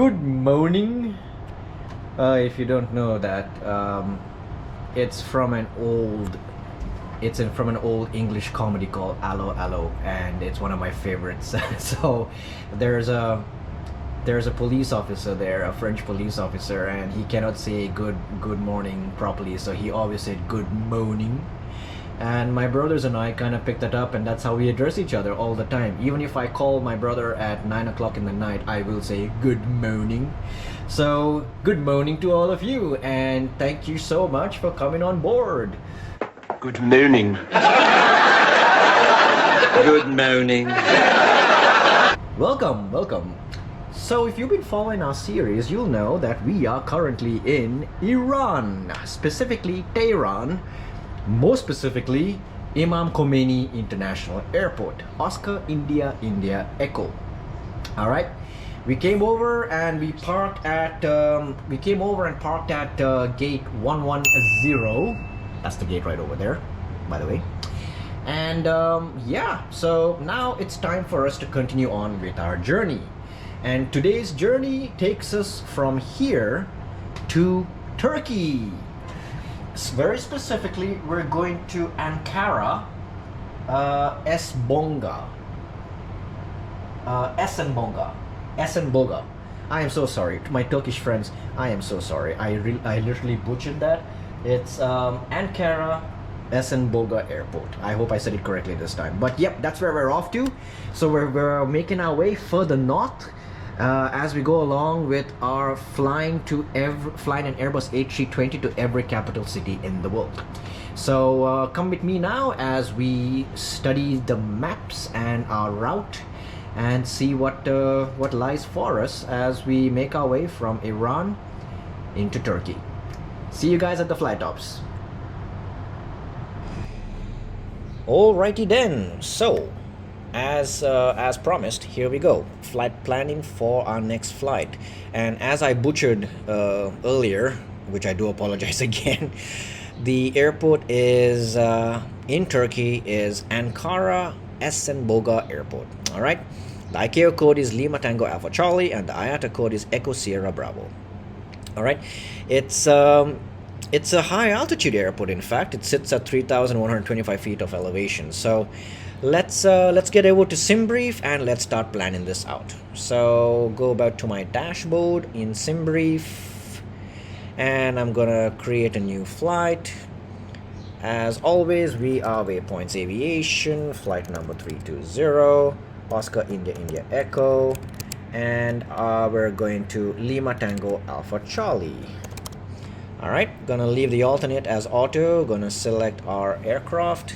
Good morning. If you don't know that, it's from an old from an old English comedy called Allo Allo, and it's one of my favorites. So there's a police officer there, a French police officer, and he cannot say good morning properly, so he always said good morning. And my brothers and I kind of picked that up, and that's how we address each other all the time. Even if I call my brother at 9 o'clock in the night, I will say good morning. So good morning to all of you, and thank you so much for coming on board. Good morning. Good morning. Welcome. So if you've been following our series, you'll know that we are currently in Iran, specifically Tehran. More specifically, Imam Khomeini International Airport, Oscar India Echo. All right, we came over and parked at gate 110. That's the gate right over there, by the way. And yeah, so now it's time for us to continue on with our journey. And today's journey takes us from here to Turkey. Very specifically, we're going to Ankara, Esenboga. I am so sorry to my Turkish friends. I am so sorry. I literally butchered that. It's Ankara Esenboga Airport. I hope I said it correctly this time. But yep, that's where we're off to. So we're making our way further north. As we go along with our flying an Airbus A320 to every capital city in the world. So come with me now as we study the maps and our route and see what lies for us as we make our way from Iran into Turkey. See you guys at the flight tops. Alrighty then, so as promised, here we go. Flight planning for our next flight. And as I butchered earlier, which I do apologize again, the airport is in Turkey is Ankara Esenboga Airport. All right, the ICAO code is Lima Tango Alpha Charlie, and the IATA code is Echo Sierra Bravo. All right, it's a high altitude airport. In fact, it sits at 3,125 feet of elevation. So let's get over to SimBrief and let's start planning this out. So go back to my dashboard in SimBrief, and I'm gonna create a new flight. As always, we are Waypoints Aviation, flight number 320, Oscar India Echo, and we're going to Lima Tango Alpha Charlie. Alright, gonna leave the alternate as auto, gonna select our aircraft.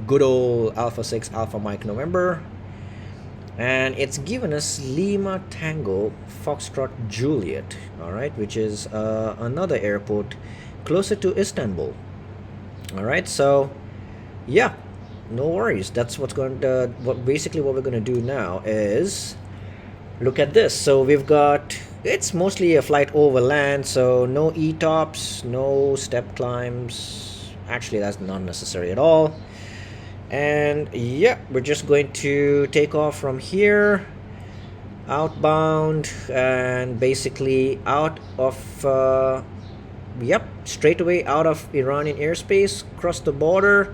Good old Alpha 6 Alpha Mike November, and it's given us Lima Tango Foxtrot Juliet, all right, which is another airport closer to Istanbul. All right, so yeah, no worries. That's what's going to what we're going to do now is look at this. So we've got, it's mostly a flight over land, so no ETOPS, no step climbs. Actually, that's not necessary at all. And yeah, we're just going to take off from here, outbound, and basically out of straight away out of Iranian airspace, cross the border,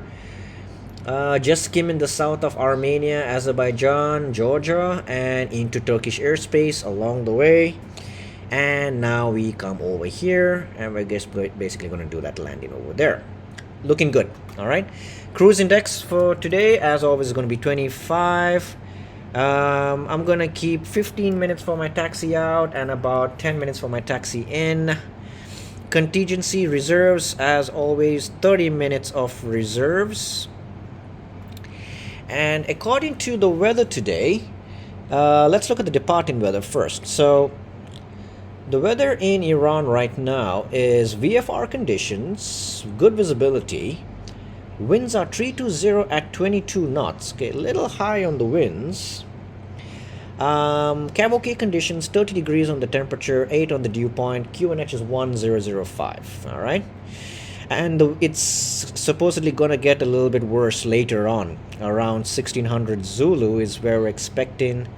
just skimming the south of Armenia, Azerbaijan, Georgia, and into Turkish airspace along the way. And now we come over here, and we're just basically going to do that landing over there. Looking good. All right, cruise index for today as always is going to be 25. I'm gonna keep 15 minutes for my taxi out and about 10 minutes for my taxi in. Contingency reserves as always 30 minutes of reserves. And according to the weather today, let's look at the departing weather first. So the weather in Iran right now is VFR conditions, good visibility. Winds are 320 at 22 knots. Okay, a little high on the winds. Cab conditions, 30 degrees on the temperature, 8 on the dew point. QNH is 1005. All right. And it's supposedly going to get a little bit worse later on. Around 1600 Zulu is where we're expecting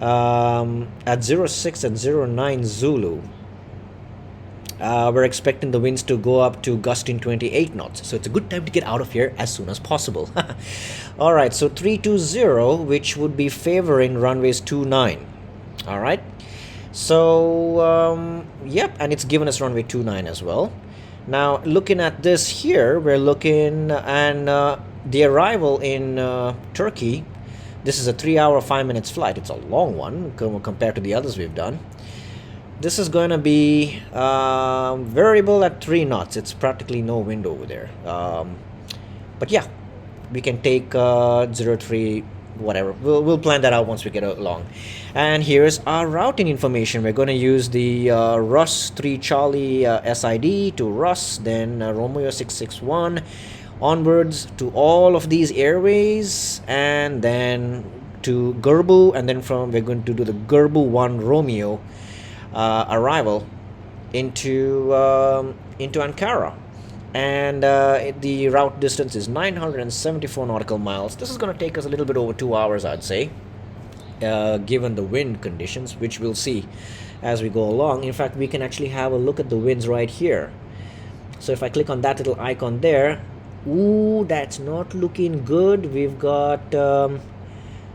at 06 and 09 Zulu. We're expecting the winds to go up to gusting 28 knots, so it's a good time to get out of here as soon as possible. All right, so 320, which would be favoring runways 29. All right, so yep, and it's given us runway 29 as well. Now looking at this here, we're looking and the arrival in Turkey. This is a 3-hour 5 minutes flight. It's a long one compared to the others we've done. This is going to be variable at 3 knots. It's practically no wind over there. But yeah, we can take 03, whatever. We'll plan that out once we get along. And here's our routing information. We're going to use the Russ 3 Charlie SID to Russ, then Romeo 661 onwards to all of these airways, and then to Gerbu, and then we're going to do the Gerbu 1 Romeo arrival into Ankara, and the route distance is 974 nautical miles. This is going to take us a little bit over 2 hours, I'd say, given the wind conditions, which we'll see as we go along. In fact, we can actually have a look at the winds right here. So if I click on that little icon there, ooh, that's not looking good. We've got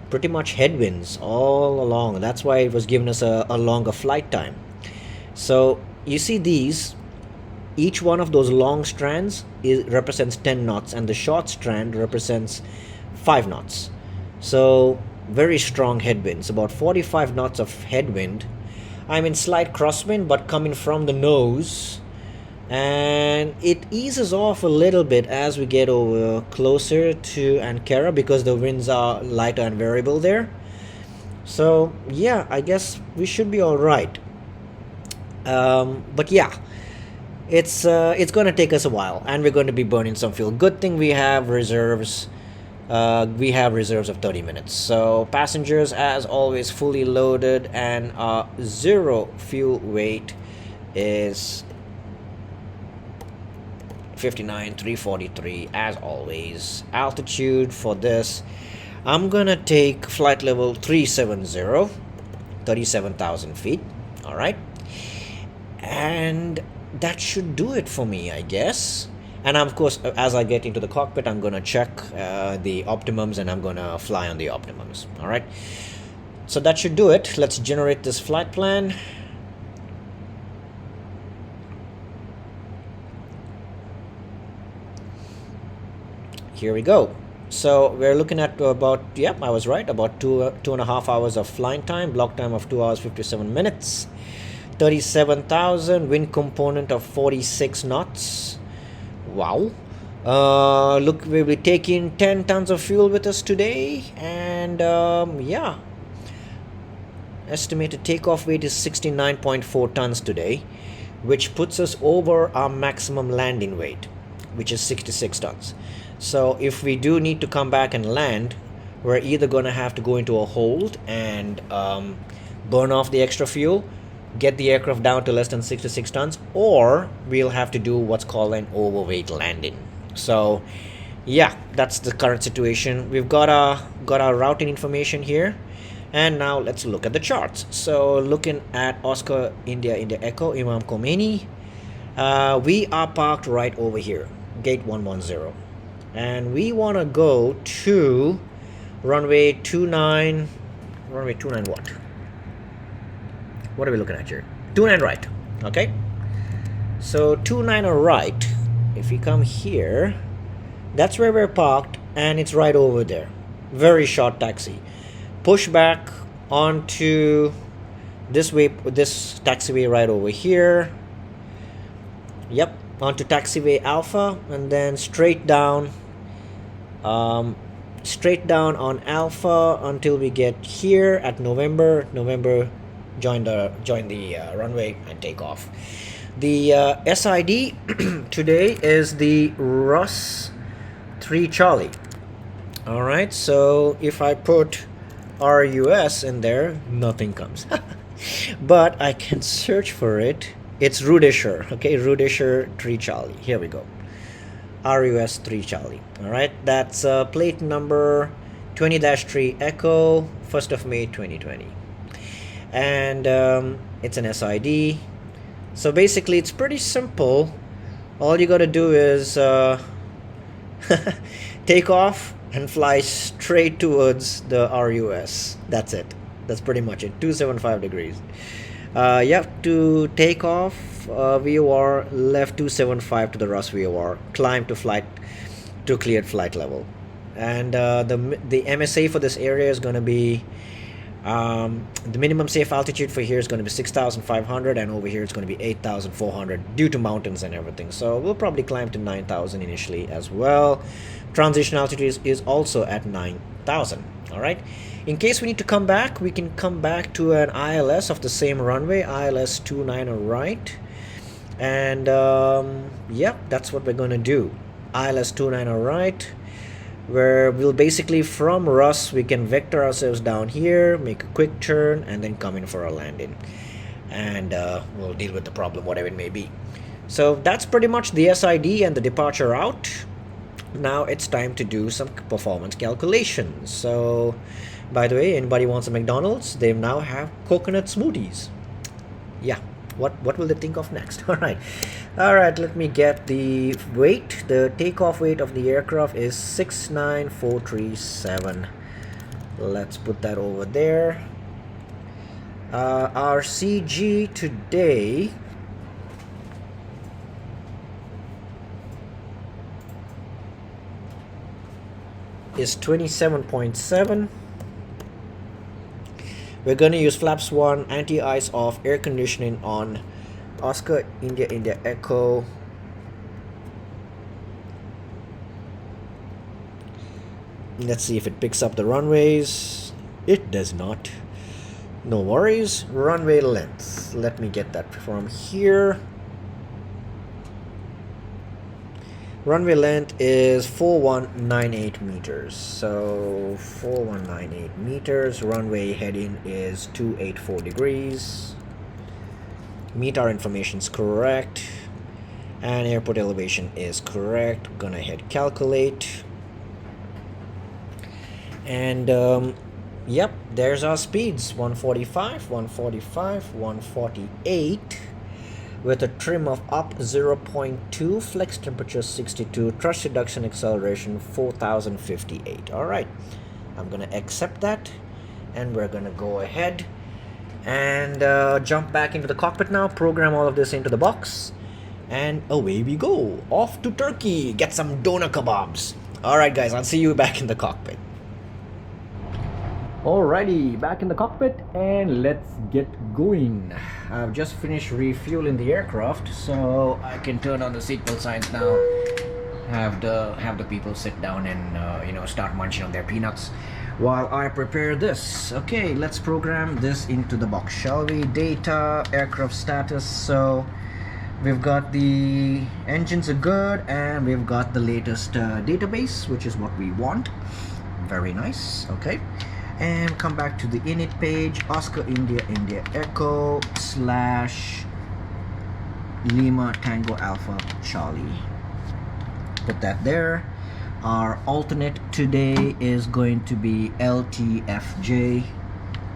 pretty much headwinds all along. That's why it was giving us a longer flight time. So you see these, each one of those long strands represents 10 knots, and the short strand represents 5 knots. So very strong headwinds, about 45 knots of headwind. I'm in slight crosswind, but coming from the nose, and it eases off a little bit as we get over closer to Ankara because the winds are lighter and variable there. So yeah, I guess we should be all right. But yeah, it's going to take us a while, and we're going to be burning some fuel. Good thing we have reserves. We have reserves of 30 minutes. So passengers, as always, fully loaded, and our zero fuel weight is 59,343 as always. Altitude for this, I'm gonna take flight level 370, 37,000 feet. All right, and that should do it for me, I guess. And of course, as I get into the cockpit, I'm gonna check the optimums, and I'm gonna fly on the optimums. All right, so that should do it. Let's generate this flight plan. Here we go. So we're looking at about, yep, I was right, about 2.5 hours of flying time, block time of 2 hours 57 minutes, 37,000, wind component of 46 knots. Wow. Look, we'll be taking 10 tons of fuel with us today, and yeah, estimated takeoff weight is 69.4 tons today, which puts us over our maximum landing weight, which is 66 tons. So if we do need to come back and land, we're either going to have to go into a hold and burn off the extra fuel, get the aircraft down to less than 66 tons, or we'll have to do what's called an overweight landing. So yeah, that's the current situation. We've got our routing information here, and now let's look at the charts. So looking at Oscar India Echo Imam Khomeini, we are parked right over here, gate 110. And we want to go to runway 29. Runway 29 what? What are we looking at here? 29 right. Okay. So 29 right. If we come here, that's where we're parked, and it's right over there. Very short taxi. Pushback onto this way, this taxiway right over here. Yep. Onto taxiway Alpha, and then straight down on Alpha until we get here at November. Join the runway and take off. The SID today is the Russ 3 Charlie. All right, so if I put RUS in there, nothing comes. But I can search for it. It's Rudeshire, okay, Rudeshire 3 Charlie. Here we go. RUS 3 Charlie. All right, that's plate number 20-3 Echo, 1st of May 2020. and it's an SID. So basically it's pretty simple. All you gotta do is take off and fly straight towards the RUS. That's it. That's pretty much it. 275 degrees. You have to take off VOR, left 275 to the RUS VOR, climb to flight to cleared flight level. And the MSA for this area is going to be the minimum safe altitude for here is going to be 6,500, and over here it's going to be 8,400 due to mountains and everything. So we'll probably climb to 9,000 initially as well. Transition altitude is also at 9,000. All right. In case we need to come back, we can come back to an ILS of the same runway, ILS 29 right. And yep, that's what we're going to do. ILS 29 right, where we'll basically from RUS we can vector ourselves down here, make a quick turn, and then come in for a landing, and we'll deal with the problem, whatever it may be. So that's pretty much the SID and the departure route. Now it's time to do some performance calculations. So by the way, anybody wants a McDonald's, they now have coconut smoothies. Yeah, what will they think of next? All right, let me get the weight. The takeoff weight of the aircraft is 69437. Let's put that over there. Our CG today is 27.7. We're going to use flaps 1, anti-ice off, air conditioning on, Oscar India India Echo. Let's see if it picks up the runways. It does not. No worries. Runway length. Let me get that from here. Runway length is 4198 meters. So 4198 meters. Runway heading is 284 degrees. Meet our information's correct. And airport elevation is correct. I'm gonna hit calculate. And yep, there's our speeds. 145, 145, 148. With a trim of up 0.2, flex temperature 62, thrust reduction acceleration 4058. All right, I'm gonna accept that, and we're gonna go ahead and jump back into the cockpit now, program all of this into the box, and away we go, off to Turkey, get some doner kebabs. All right guys, I'll see you back in the cockpit. Alrighty, back in the cockpit, and let's get going. I've just finished refueling the aircraft, so I can turn on the seatbelt signs now. Have the people sit down and start munching on their peanuts while I prepare this. Okay, let's program this into the box, shall we? Data, aircraft status. So we've got the engines are good, and we've got the latest database, which is what we want. Very nice. Okay. And come back to the init page, Oscar India India Echo / Lima Tango Alpha Charlie. Put that there. Our alternate today is going to be LTFJ,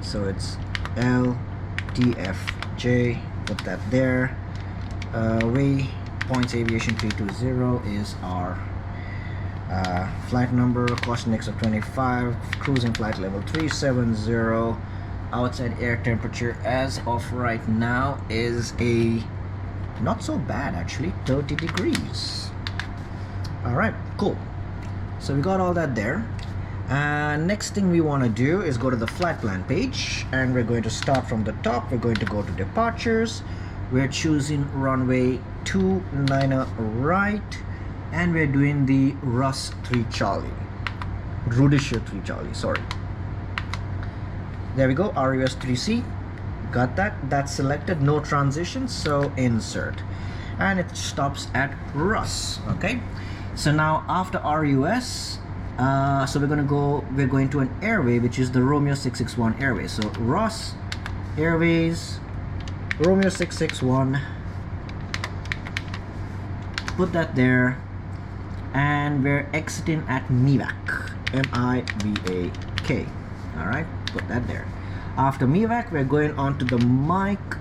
so it's LTFJ. Put that there. Waypoints Aviation 320 is our flight number, cost index of 25, cruising flight level 370. Outside air temperature as of right now is a not so bad, actually, 30 degrees. All right, cool. So we got all that there. Next thing we want to do is go to the flight plan page, and we're going to start from the top. We're going to go to departures. We're choosing runway 29 right, and we're doing the RUS 3 Charlie, Rudisha 3 Charlie, sorry. There we go, RUS 3C, got that. That's selected, no transition, so insert, and it stops at RUS. Okay, so now after RUS, so we're going to an airway, which is the Romeo 661 airway. So RUS Airways, Romeo 661, put that there. And we're exiting at MIVAK, M-I-V-A-K. All right, put that there. After MIVAC, we're going on to the Mike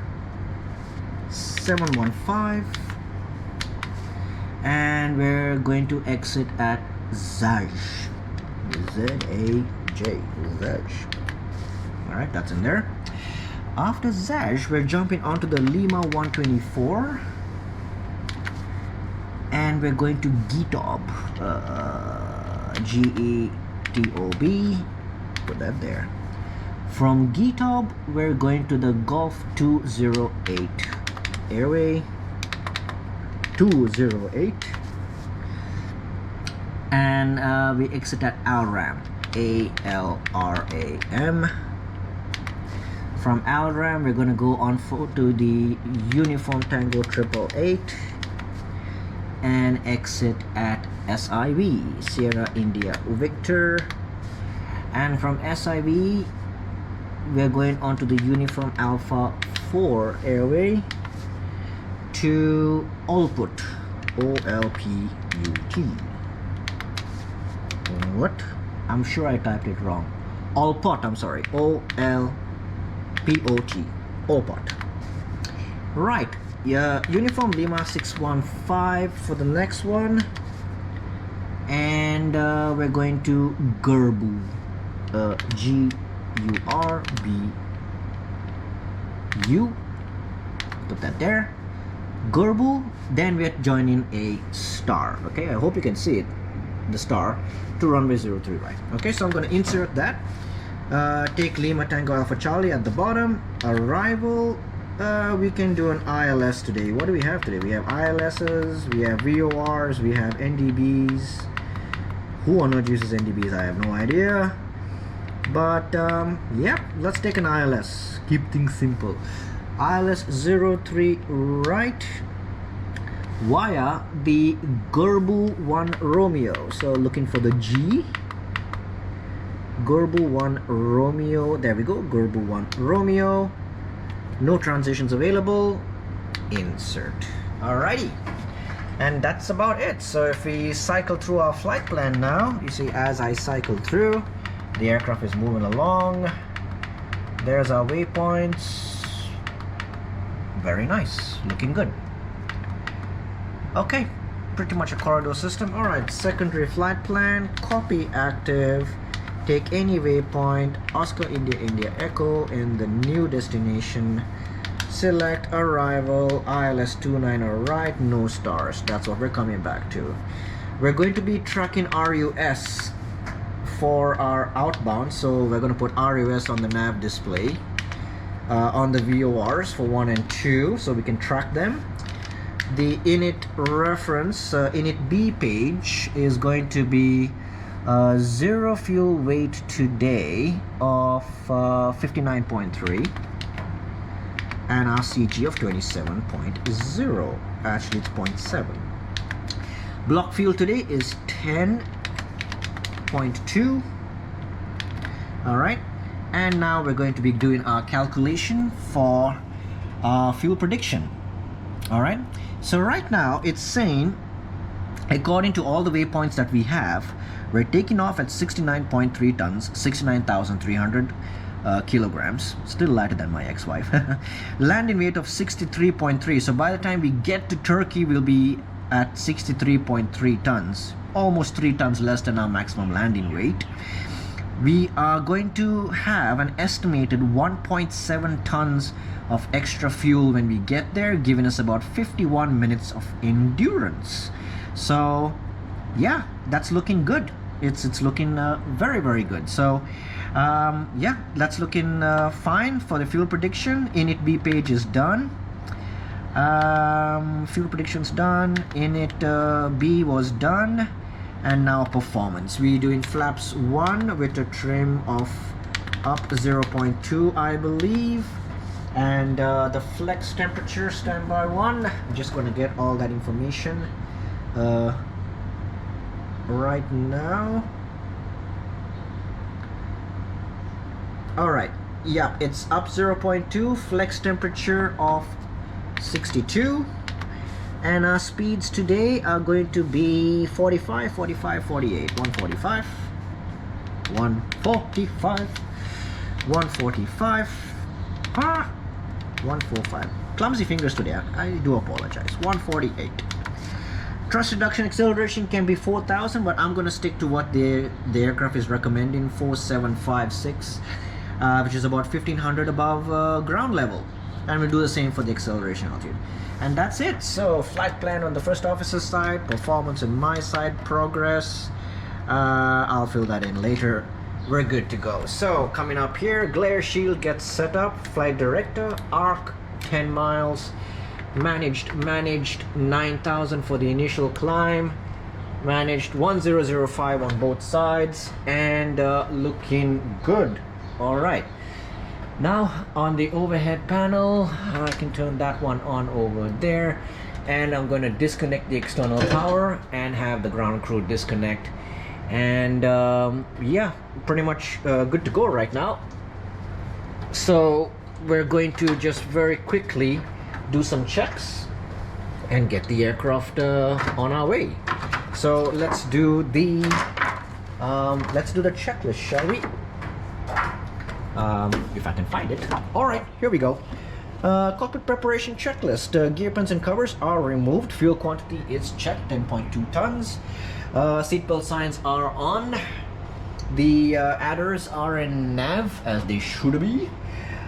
715, and we're going to exit at Zaj. Z-A-J, Zaj. Alright, that's in there. After Zaj, we're jumping onto the Lima 124, and we're going to Getob. G-E-T-O-B. Put that there. From Getob, we're going to the Gulf 208 Airway 208, and we exit at Alram, A-L-R-A-M. From Alram, we're going to go on to the Uniform Tango 888 and exit at SIV, Sierra India Victor. And from SIV, we're going on to the Uniform Alpha 4 Airway to Olput, O-L-P-U-T. What? I'm sure I typed it wrong. Olput, I'm sorry. O-L-P-O-T. Olput. Right. Yeah, Uniform Lima 615 for the next one. And we're going to Gurbu. G-U-R-B-U. Put that there. Gurbu. Then we're joining a star. Okay, I hope you can see it. The star to runway 03 right. Okay, so I'm going to insert that. Take Lima Tango Alpha Charlie at the bottom. Arrival. We can do an ILS today. What do we have today? We have ILSs, we have VORs, we have NDBs. Who on earth uses NDBs? I have no idea. But yeah, let's take an ILS. Keep things simple. ILS 03 right via the Gurbu 1 Romeo. So looking for the G. Gurbu 1 Romeo. There we go. Gurbu 1 Romeo. No transitions available. Insert. Alrighty. And that's about it. So if we cycle through our flight plan now, you see as I cycle through, the aircraft is moving along. There's our waypoints. Very nice. Looking good. Okay. Pretty much a corridor system. Alright. Secondary flight plan. Copy active. Take any waypoint, Oscar India India Echo in the new destination. Select arrival, ILS 29 right, no stars. That's what we're coming back to. We're going to be tracking RUS for our outbound, so we're going to put RUS on the nav display on the VORs for 1 and 2 so we can track them. The init reference, init B page is going to be zero fuel weight today of 59.3 and our CG of 27.0. Actually it's 0.7. Block fuel today is 10.2. Alright, and now we're going to be doing our calculation for fuel prediction. Alright, so right now it's saying, according to all the waypoints that we have, we're taking off at 69.3 tons, 69,300 kilograms, still lighter than my ex-wife. Landing weight of 63.3, so by the time we get to Turkey, we'll be at 63.3 tons, almost 3 tons less than our maximum landing weight. We are going to have an estimated 1.7 tons of extra fuel when we get there, giving us about 51 minutes of endurance. So yeah, that's looking good. It's looking very, very good. So yeah, that's looking fine for the fuel prediction. Init B page is done. Fuel prediction's done. Init B was done. And now performance. We're doing flaps 1 with a trim of up 0.2, I believe. And the flex temperature standby 1. I'm just going to get all that information right now. Alright, yeah, it's up 0.2, flex temperature of 62, and our speeds today are going to be 45, 45, 48, 145, 145. 145. 145. Clumsy fingers today. I do apologize. 148. Thrust reduction acceleration can be 4,000, but I'm gonna stick to what the aircraft is recommending, 4756, which is about 1,500 above ground level. And we'll do the same for the acceleration altitude. And that's it. So flight plan on the first officer's side, performance on my side, progress. I'll fill that in later. We're good to go. So coming up here, glare shield gets set up, flight director, arc 10 miles, managed 9,000 for the initial climb, managed 1005 on both sides, and looking good. All right, now on the overhead panel, I can turn that one on over there, and I'm going to disconnect the external power and have the ground crew disconnect. And yeah, pretty much good to go right now. So we're going to just very quickly do some checks and get the aircraft on our way. So let's do the checklist, shall we? If I can find it. All right, here we go. Cockpit preparation checklist. Gear pins and covers are removed. Fuel quantity is checked, 10.2 tons. Seatbelt signs are on. The adders are in nav as they should be.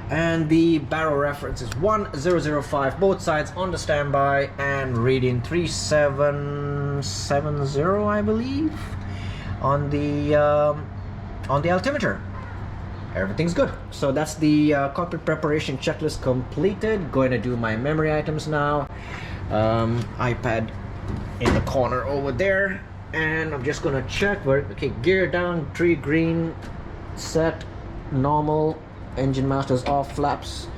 And the barrel reference is 1005, both sides on the standby, and reading 3770, I believe, on the altimeter. Everything's good. So that's the cockpit preparation checklist completed. Going to do my memory items now. iPad in the corner over there, and I'm just gonna check where. Okay, gear down, 3 green, set, normal. Engine masters off, flaps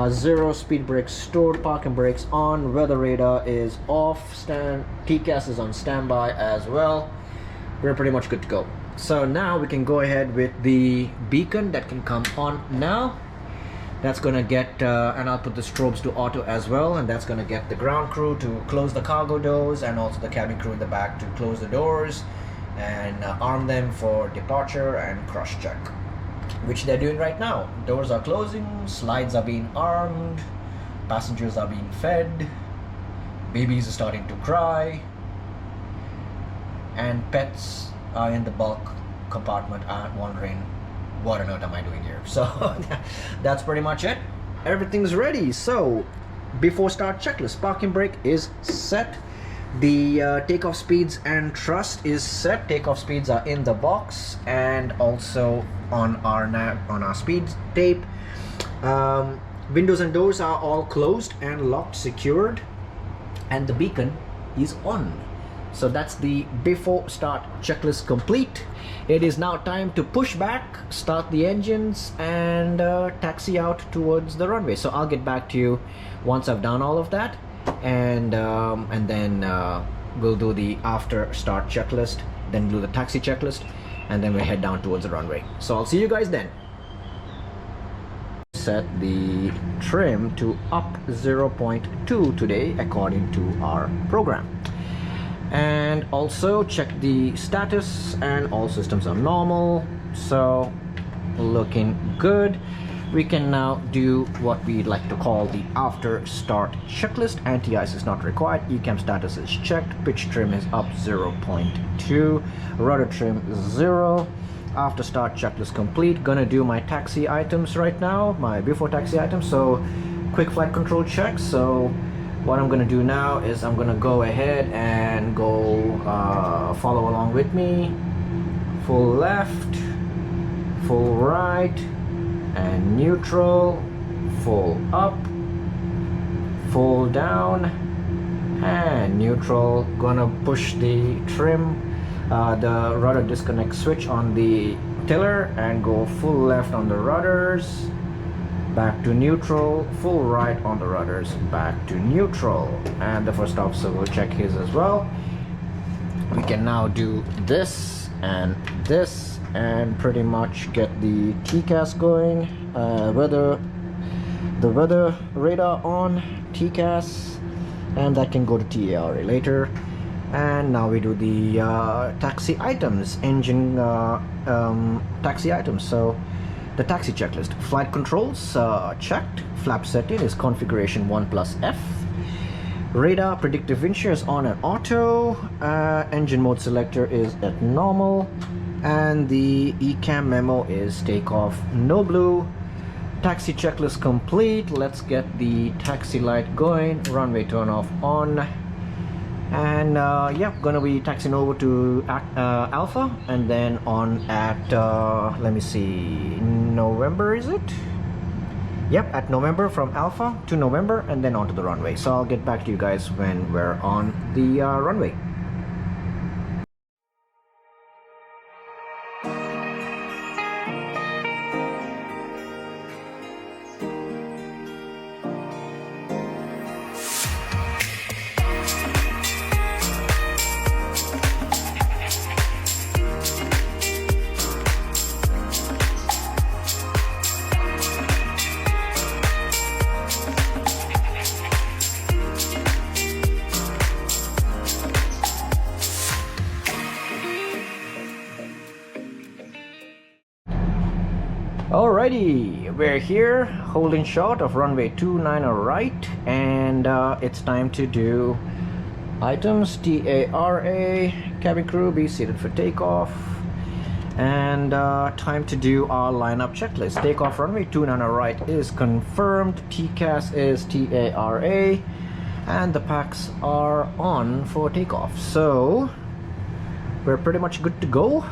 0, speed brakes stored, parking brakes on, weather radar is off, TCAS is on standby as well. We're pretty much good to go. So now we can go ahead with the beacon that can come on now. That's gonna get, and I'll put the strobes to auto as well, and that's gonna get the ground crew to close the cargo doors, and also the cabin crew in the back to close the doors and arm them for departure and cross check, which they're doing right now. Doors are closing, slides are being armed, passengers are being fed, babies are starting to cry, and pets are in the bulk compartment and wondering, what on earth am I doing here? So that's pretty much it. Everything's ready. So before start checklist, parking brake is set. The takeoff speeds and thrust is set. Takeoff speeds are in the box and also on our speed tape. Windows and doors are all closed and locked, secured, and the beacon is on. So that's the before start checklist complete. It is now time to push back, start the engines, and taxi out towards the runway. So I'll get back to you once I've done all of that, and then we'll do the after start checklist, then do the taxi checklist, and then we'll head down towards the runway. So I'll see you guys then. Set the trim to up 0.2 today according to our program, and also check the status, and all systems are normal, so looking good. We can now do what we'd like to call the after start checklist. Anti-ice is not required, ECAM status is checked, pitch trim is up 0.2, rudder trim is 0. After start checklist complete. Gonna do my taxi items right now, my before taxi items. So quick flight control check. So what I'm gonna do now is I'm gonna go ahead and go follow along with me. Full left, full right, and neutral, full up, full down, and neutral. Gonna push the trim, the rudder disconnect switch on the tiller, and go full left on the rudders, back to neutral, full right on the rudders, back to neutral. And the first officer will check his as well. We can now do this and pretty much get the TCAS going, the weather radar on, TCAS, and that can go to TARA later. And now we do the taxi items, engine taxi items. So The taxi checklist. Flight controls checked. Flap setting is configuration 1 plus F. Radar predictive wind shear is on and auto. Engine mode selector is at normal. And the ECAM memo is takeoff no blue. Taxi checklist complete. Let's get the taxi light going. Runway turn off on. And yeah, gonna be taxiing over to Alpha and then on at let me see, November, is it? Yep, at November, from Alpha to November and then onto the runway. So I'll get back to you guys when we're on the runway. Alrighty, we're here holding shot of runway 29 right, and it's time to do items. TARA, cabin crew, be seated for takeoff, and time to do our lineup checklist. Takeoff runway 29 right is confirmed, TCAS is TARA, and the packs are on for takeoff. So we're pretty much good to go.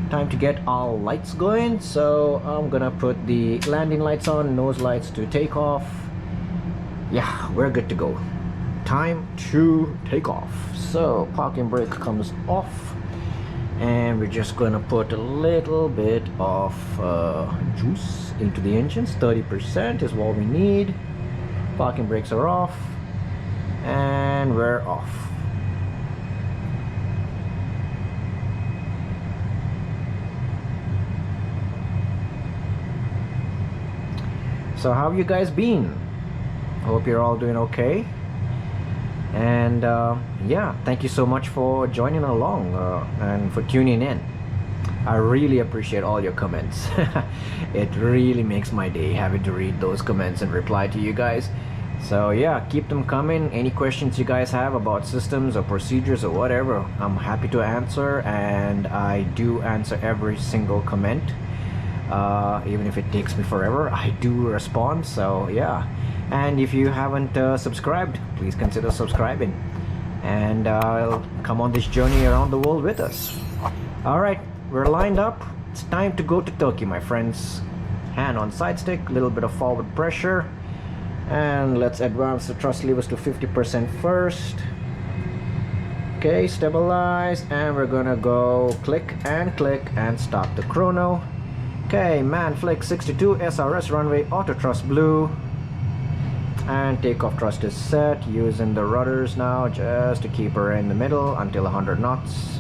Time to get our lights going, so I'm gonna put the landing lights on, nose lights to take off. Yeah, we're good to go. Time to take off. So parking brake comes off, and we're just gonna put a little bit of juice into the engines. 30% is what we need. Parking brakes are off, and we're off. So how have you guys been? Hope you're all doing okay. And yeah, thank you so much for joining along and for tuning in. I really appreciate all your comments. It really makes my day having to read those comments and reply to you guys. So yeah, keep them coming. Any questions you guys have about systems or procedures or whatever, I'm happy to answer, and I do answer every single comment. Even if it takes me forever, I do respond. So yeah, and if you haven't subscribed, please consider subscribing, and come on this journey around the world with us. All right, we're lined up. It's time to go to Turkey, my friends. Hand on side stick, a little bit of forward pressure, and let's advance the thrust levers to 50% first. Okay, stabilize, and we're gonna go click and stop the chrono. Okay, man flick 62, SRS runway, auto thrust blue, and takeoff thrust is set, using the rudders now just to keep her in the middle until 100 knots.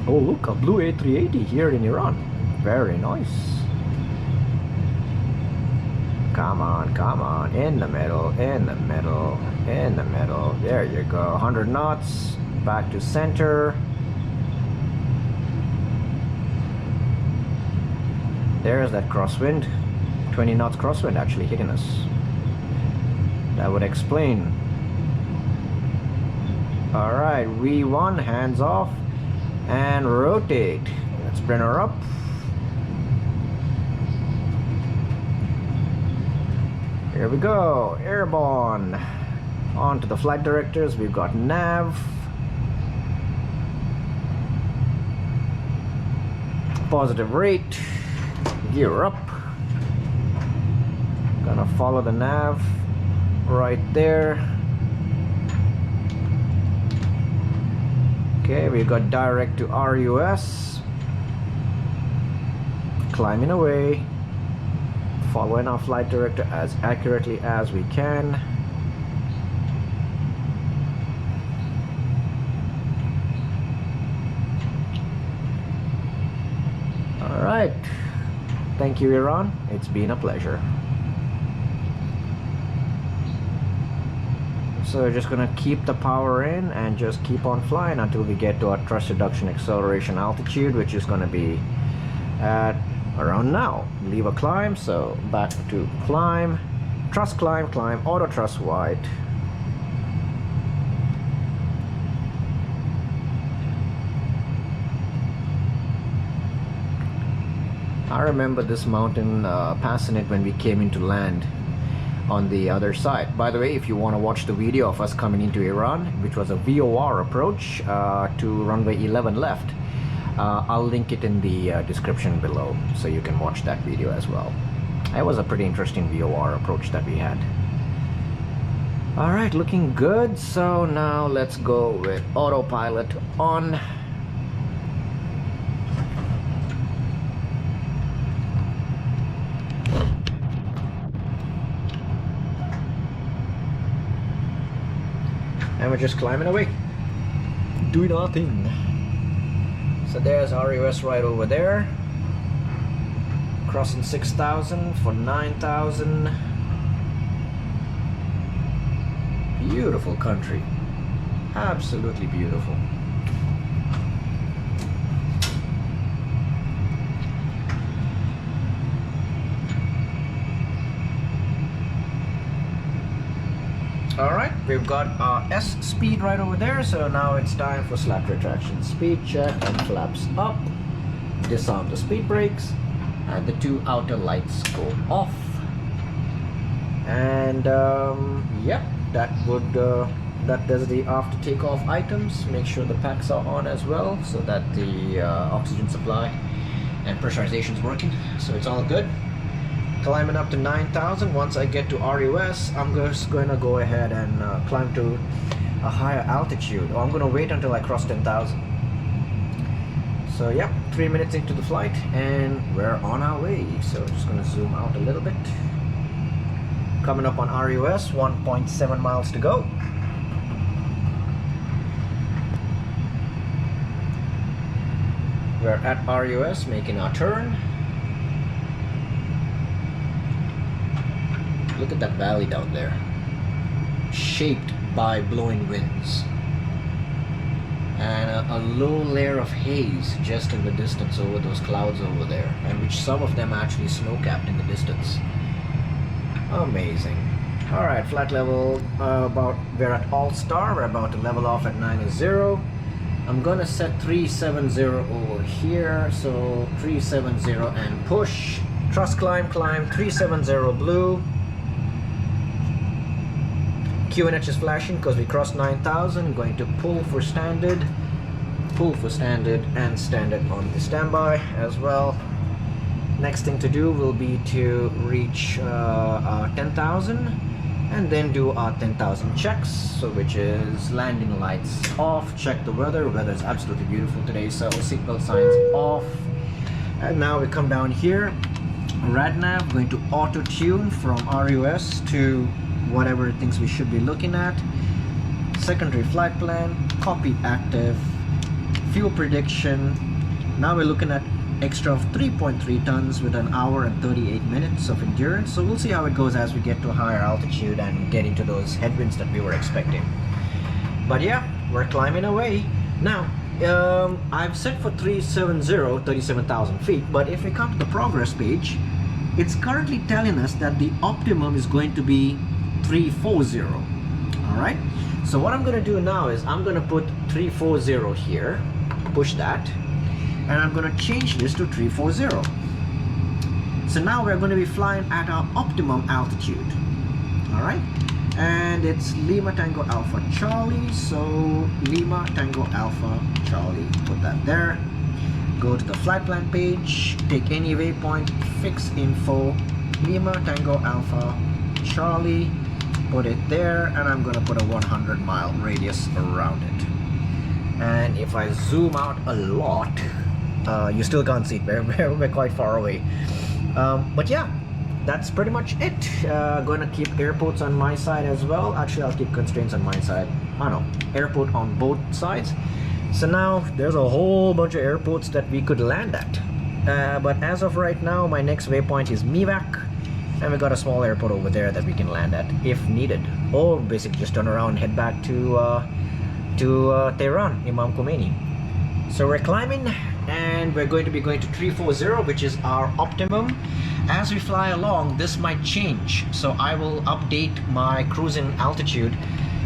Oh look, a blue A380 here in Iran. Very nice. Come on, in the middle, in the middle, in the middle. There you go, 100 knots. Back to center. There's that crosswind. 20 knots crosswind actually hitting us. That would explain. Alright, V1, hands off, and rotate. Let's bring her up. Here we go, airborne. On to the flight directors, we've got nav. Positive rate, gear up. Gonna follow the nav right there. Okay, we got direct to RUS. Climbing away, following our flight director as accurately as we can. Alright, thank you Iran, it's been a pleasure. So we're just gonna keep the power in and just keep on flying until we get to our thrust reduction acceleration altitude, which is gonna be at around now. Lever climb, so back to climb, thrust climb, climb, auto thrust wide. I remember this mountain, passing it when we came into land on the other side. By the way, if you want to watch the video of us coming into Iran, which was a VOR approach to runway 11 left, I'll link it in the description below, so you can watch that video as well. It was a pretty interesting VOR approach that we had. Alright, looking good. So now let's go with autopilot on. And we're just climbing away, do nothing. So there's RUS right over there, crossing 6,000 for 9,000. Beautiful country, absolutely beautiful. Alright, we've got our S speed right over there, so now it's time for slack retraction. Speed check and flaps up. Disarm the speed brakes, and the two outer lights go off. And yep, that does the after takeoff items. Make sure the packs are on as well, so that the oxygen supply and pressurization is working, so it's all good. Climbing up to 9,000. Once I get to RUS, I'm just going to go ahead and climb to a higher altitude. I'm going to wait until I cross 10,000. So yep, 3 minutes into the flight and we're on our way. So just going to zoom out a little bit. Coming up on RUS, 1.7 miles to go. We're at RUS, making our turn. Look at that valley down there, shaped by blowing winds, and a low layer of haze just in the distance over those clouds over there, and which some of them actually snow-capped in the distance. Amazing. Alright, flight level, we're at All Star. We're about to level off at 90. I'm gonna set 370 over here, so 370 and push. Thrust climb, climb, 370 blue. QNH is flashing because we crossed 9,000. Going to pull for standard, and standard on the standby as well. Next thing to do will be to reach 10,000 and then do our 10,000 checks, so which is landing lights off, check the weather. Weather is absolutely beautiful today, so seatbelt signs off. And now we come down here, RadNav going to auto tune from RUS to whatever it thinks we should be looking at. Secondary flight plan, copy active, fuel prediction. Now we're looking at extra of 3.3 tons with an hour and 38 minutes of endurance. So we'll see how it goes as we get to a higher altitude and get into those headwinds that we were expecting. But yeah, we're climbing away. Now, I've set for 370, 37,000 feet, but if we come to the progress page, it's currently telling us that the optimum is going to be 340. Alright, so what I'm going to do now is I'm going to put 340 here, push that, and I'm going to change this to 340. So now we're going to be flying at our optimum altitude. Alright, and it's Lima Tango Alpha Charlie, so Lima Tango Alpha Charlie, put that there. Go to the flight plan page, take any waypoint, fix info, Lima Tango Alpha Charlie, put it there, and I'm gonna put a 100-mile radius around it. And if I zoom out a lot, you still can't see it, we're quite far away. But yeah, that's pretty much it. Gonna keep airports on my side as well. Actually, I'll keep constraints on my side. Airport on both sides. So now there's a whole bunch of airports that we could land at. But as of right now, my next waypoint is Mivak. and we got a small airport over there that we can land at if needed, or basically just turn around and head back to Tehran, Imam Khomeini. So we're climbing, and we're going to be going to 340, which is our optimum. As we fly along, this might change, so I will update my cruising altitude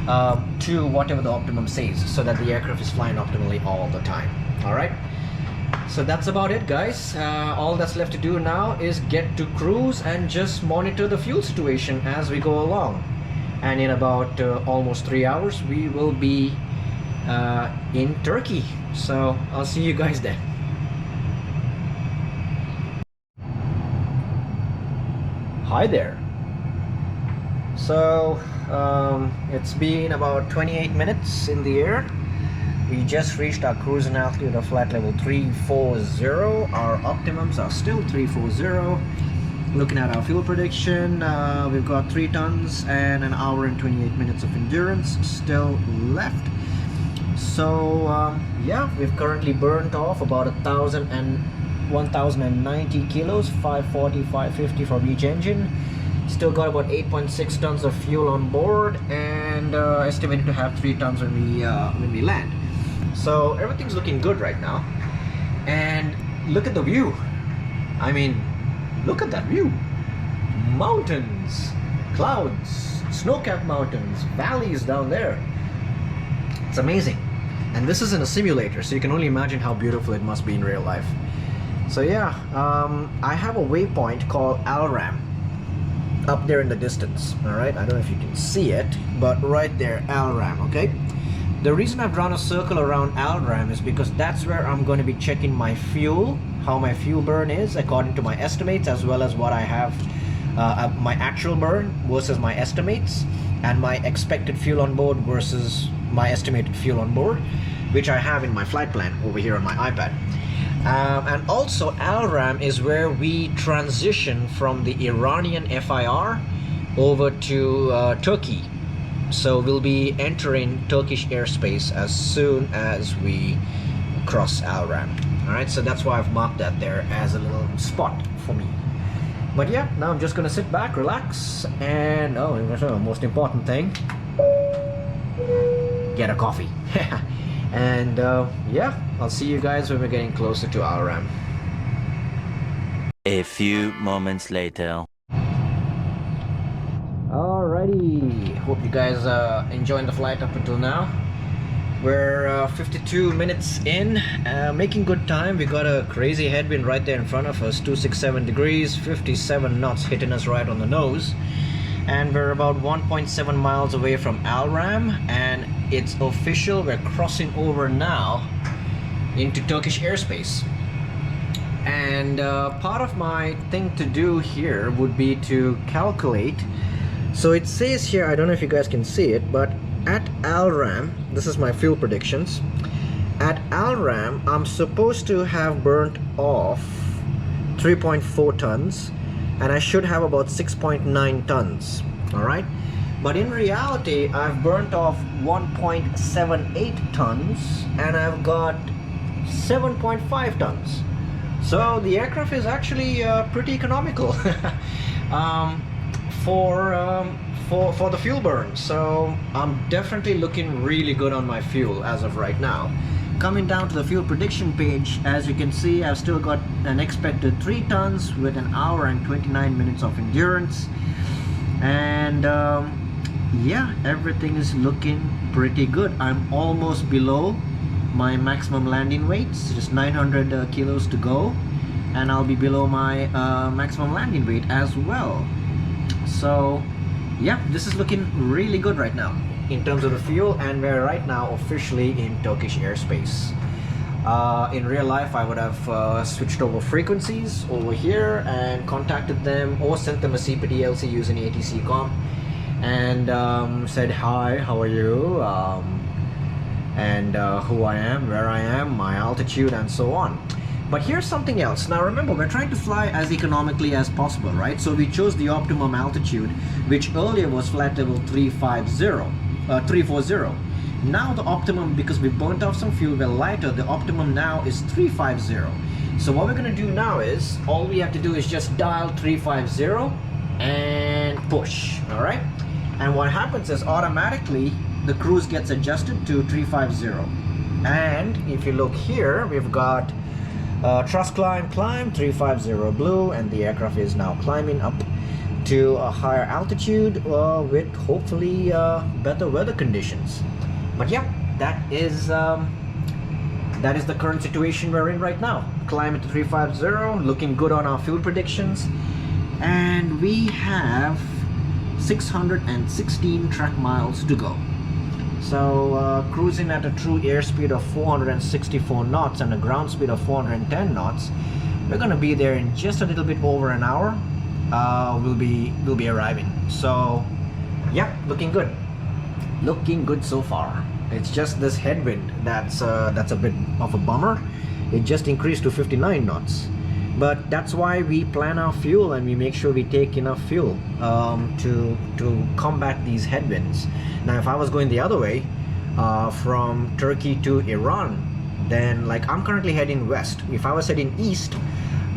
to whatever the optimum says, so that the aircraft is flying optimally all the time. All right, so that's about it, guys. All that's left to do now is get to cruise and just monitor the fuel situation as we go along, and in about almost 3 hours we will be in Turkey. So I'll see you guys then. Hi there. So it's been about 28 minutes in the air. We just reached our cruising altitude of flight level 340. Our optimums are still 340. Looking at our fuel prediction, we've got 3 tons and an hour and 28 minutes of endurance still left. So yeah, we've currently burnt off about 1,090 kilos, 540, 550 from each engine. Still got about 8.6 tons of fuel on board, and estimated to have 3 tons when we land. So everything's looking good right now. And look at the view. I mean, look at that view. Mountains, clouds, snow-capped mountains, valleys down there. It's amazing. And this is in a simulator, so you can only imagine how beautiful it must be in real life. So yeah, I have a waypoint called Al-Ram up there in the distance. All right, I don't know if you can see it, but right there, Al-Ram. Okay, the reason I've drawn a circle around Al-Ram is because that's where I'm going to be checking my fuel, how my fuel burn is according to my estimates, as well as what I have, my actual burn versus my estimates, and my expected fuel on board versus my estimated fuel on board, which I have in my flight plan over here on my iPad. And also Al-Ram is where we transition from the Iranian FIR over to Turkey. So we'll be entering Turkish airspace as soon as we cross Al-Ram. Alright, so that's why I've marked that there as a little spot for me. But yeah, now I'm just gonna sit back, relax, and most important thing, get a coffee. And yeah, I'll see you guys when we're getting closer to Al-Ram. A few moments later. Alrighty, hope you guys enjoying the flight up until now. We're 52 minutes in, making good time. We got a crazy headwind right there in front of us, 267 degrees, 57 knots hitting us right on the nose. And we're about 1.7 miles away from Al-Ram, and it's official, we're crossing over now into Turkish airspace. And part of my thing to do here would be to calculate. So it says here, I don't know if you guys can see it, but at Al-Ram, this is my fuel predictions. At Al-Ram, I'm supposed to have burnt off 3.4 tons, and I should have about 6.9 tons. All right, but in reality I've burnt off 1.78 tons and I've got 7.5 tons. So the aircraft is actually pretty economical for the fuel burn. So I'm definitely looking really good on my fuel as of right now. Coming down to the fuel prediction page, as you can see, I've still got an expected 3 tons with an hour and 29 minutes of endurance. And yeah, everything is looking pretty good. I'm almost below my maximum landing weight, just 900 kilos to go, and I'll be below my maximum landing weight as well. So yeah, this is looking really good right now in terms of the fuel, and we're right now officially in Turkish airspace. In real life, I would have switched over frequencies over here and contacted them, or sent them a CPDLC using ATC comm, and said hi, how are you, and who I am, where I am, my altitude, and so on. But here's something else. Now remember, we're trying to fly as economically as possible, right? So we chose the optimum altitude, which earlier was flight level 340. Now the optimum, because we burnt off some fuel, we're lighter, the optimum now is 350. So what we're going to do now is, all we have to do is just dial 350 and push. All right, and what happens is automatically the cruise gets adjusted to 350. And if you look here, we've got thrust climb 350 blue, and the aircraft is now climbing up to a higher altitude with hopefully better weather conditions. But yeah, that is the current situation we're in right now. Climb to 350, looking good on our fuel predictions, and we have 616 track miles to go. So cruising at a true airspeed of 464 knots and a ground speed of 410 knots, we're gonna be there in just a little bit over an hour. We'll be arriving. So yeah, looking good so far. It's just this headwind that's a bit of a bummer. It just increased to 59 knots, but that's why we plan our fuel and we make sure we take enough fuel to combat these headwinds. Now if I was going the other way, from Turkey to Iran, then like I'm currently heading west. If I was heading east,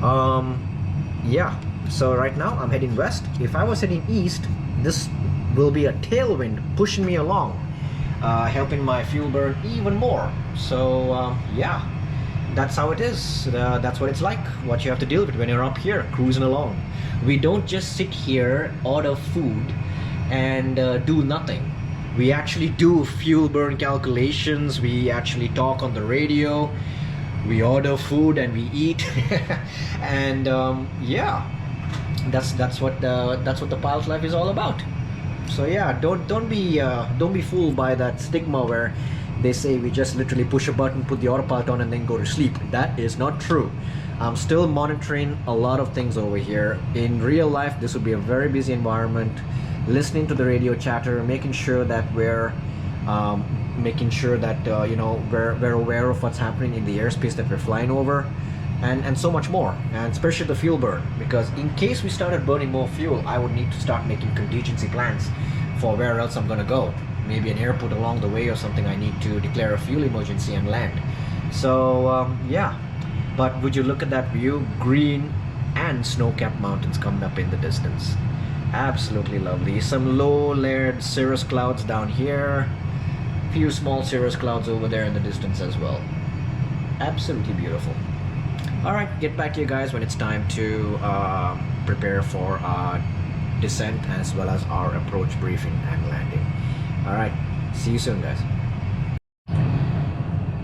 yeah, so right now I'm heading west. If I was heading east, this will be a tailwind pushing me along, helping my fuel burn even more. So yeah, that's how it is. That's what it's like, what you have to deal with when you're up here cruising along. We don't just sit here, order food, and do nothing. We actually do fuel burn calculations. We actually talk on the radio. We order food and we eat. And yeah, that's what the pilot life is all about. So yeah, don't be fooled by that stigma where they say we just literally push a button, put the autopilot on, and then go to sleep. That is not true. I'm still monitoring a lot of things over here. In real life, this would be a very busy environment. Listening to the radio chatter, making sure that we're you know, we're aware of what's happening in the airspace that we're flying over, and so much more, and especially the fuel burn, because in case we started burning more fuel, I would need to start making contingency plans for where else I'm gonna go. Maybe an airport along the way or something. I need to declare a fuel emergency and land. So yeah, but would you look at that view? Green and snow-capped mountains coming up in the distance. Absolutely lovely. Some low layered cirrus clouds down here, few small cirrus clouds over there in the distance as well. Absolutely beautiful. All right, get back to you guys when it's time to prepare for our descent as well as our approach briefing and landing. All right, see you soon, guys.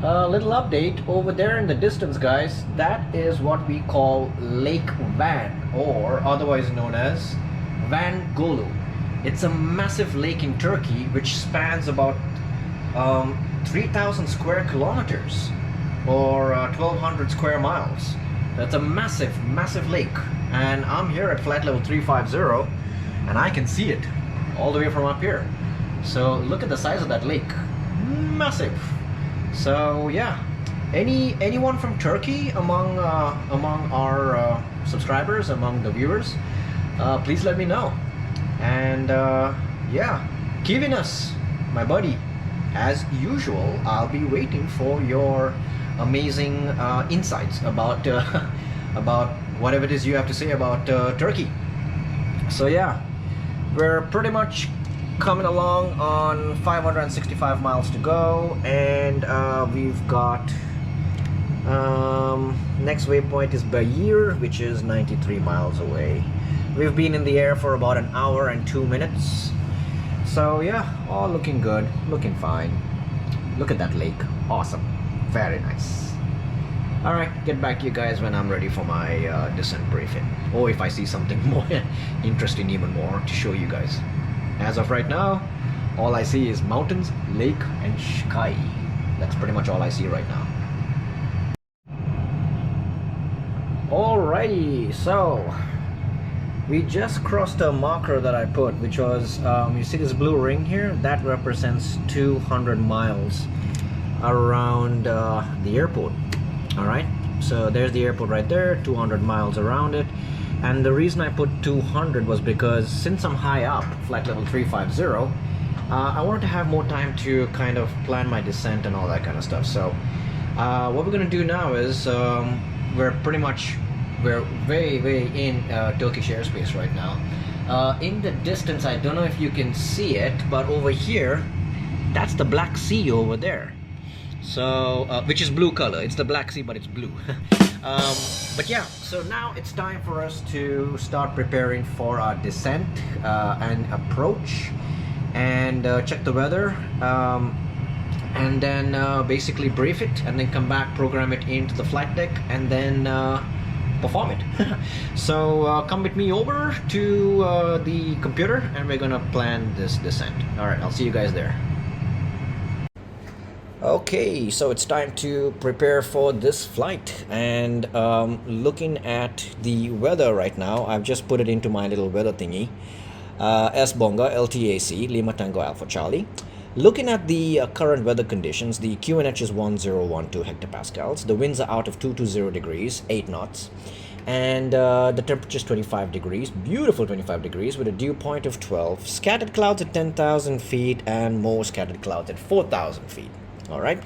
A little update over there in the distance, guys. That is what we call Lake Van, or otherwise known as Van Gölü. It's a massive lake in Turkey which spans about 3,000 square kilometers or 1,200 square miles. That's a massive lake, and I'm here at flight level 350 and I can see it all the way from up here. So look at the size of that lake. Massive. So yeah, anyone from Turkey among our subscribers, among the viewers, please let me know. And yeah, Kivinas, my buddy, as usual, I'll be waiting for your amazing insights about about whatever it is you have to say about Turkey. So yeah, we're pretty much coming along on 565 miles to go, and we've got next waypoint is Bayir, which is 93 miles away. We've been in the air for about an hour and 2 minutes. So yeah, all looking good, looking fine. Look at that lake. Awesome. Very nice. Alright, get back to you guys when I'm ready for my descent briefing. Or if I see something more interesting even more to show you guys. As of right now, all I see is mountains, lake, and sky. That's pretty much all I see right now. Alrighty, so we just crossed a marker that I put, which was, you see this blue ring here? That represents 200 miles around the airport. Alright, so there's the airport right there, 200 miles around it. And the reason I put 200 was because since I'm high up, flight level 350, I wanted to have more time to kind of plan my descent and all that kind of stuff. So what we're going to do now is we're way in Turkish airspace right now. In the distance, I don't know if you can see it, but over here, that's the Black Sea over there. So, which is blue color. It's the Black Sea, but it's blue. But yeah, so now it's time for us to start preparing for our descent and approach, and check the weather, and then basically brief it, and then come back, program it into the flight deck, and then perform it. So come with me over to the computer, and we're gonna plan this descent. All right, I'll see you guys there. Okay, so it's time to prepare for this flight, and looking at the weather right now, I've just put it into my little weather thingy. S Bonga LTAC Lima Tango Alpha Charlie. Looking at the current weather conditions, the QNH is 1012 hectopascals. The winds are out of 220 degrees, 8 knots. And the temperature is 25 degrees, beautiful 25 degrees with a dew point of 12. Scattered clouds at 10,000 feet and more scattered clouds at 4,000 feet. All right.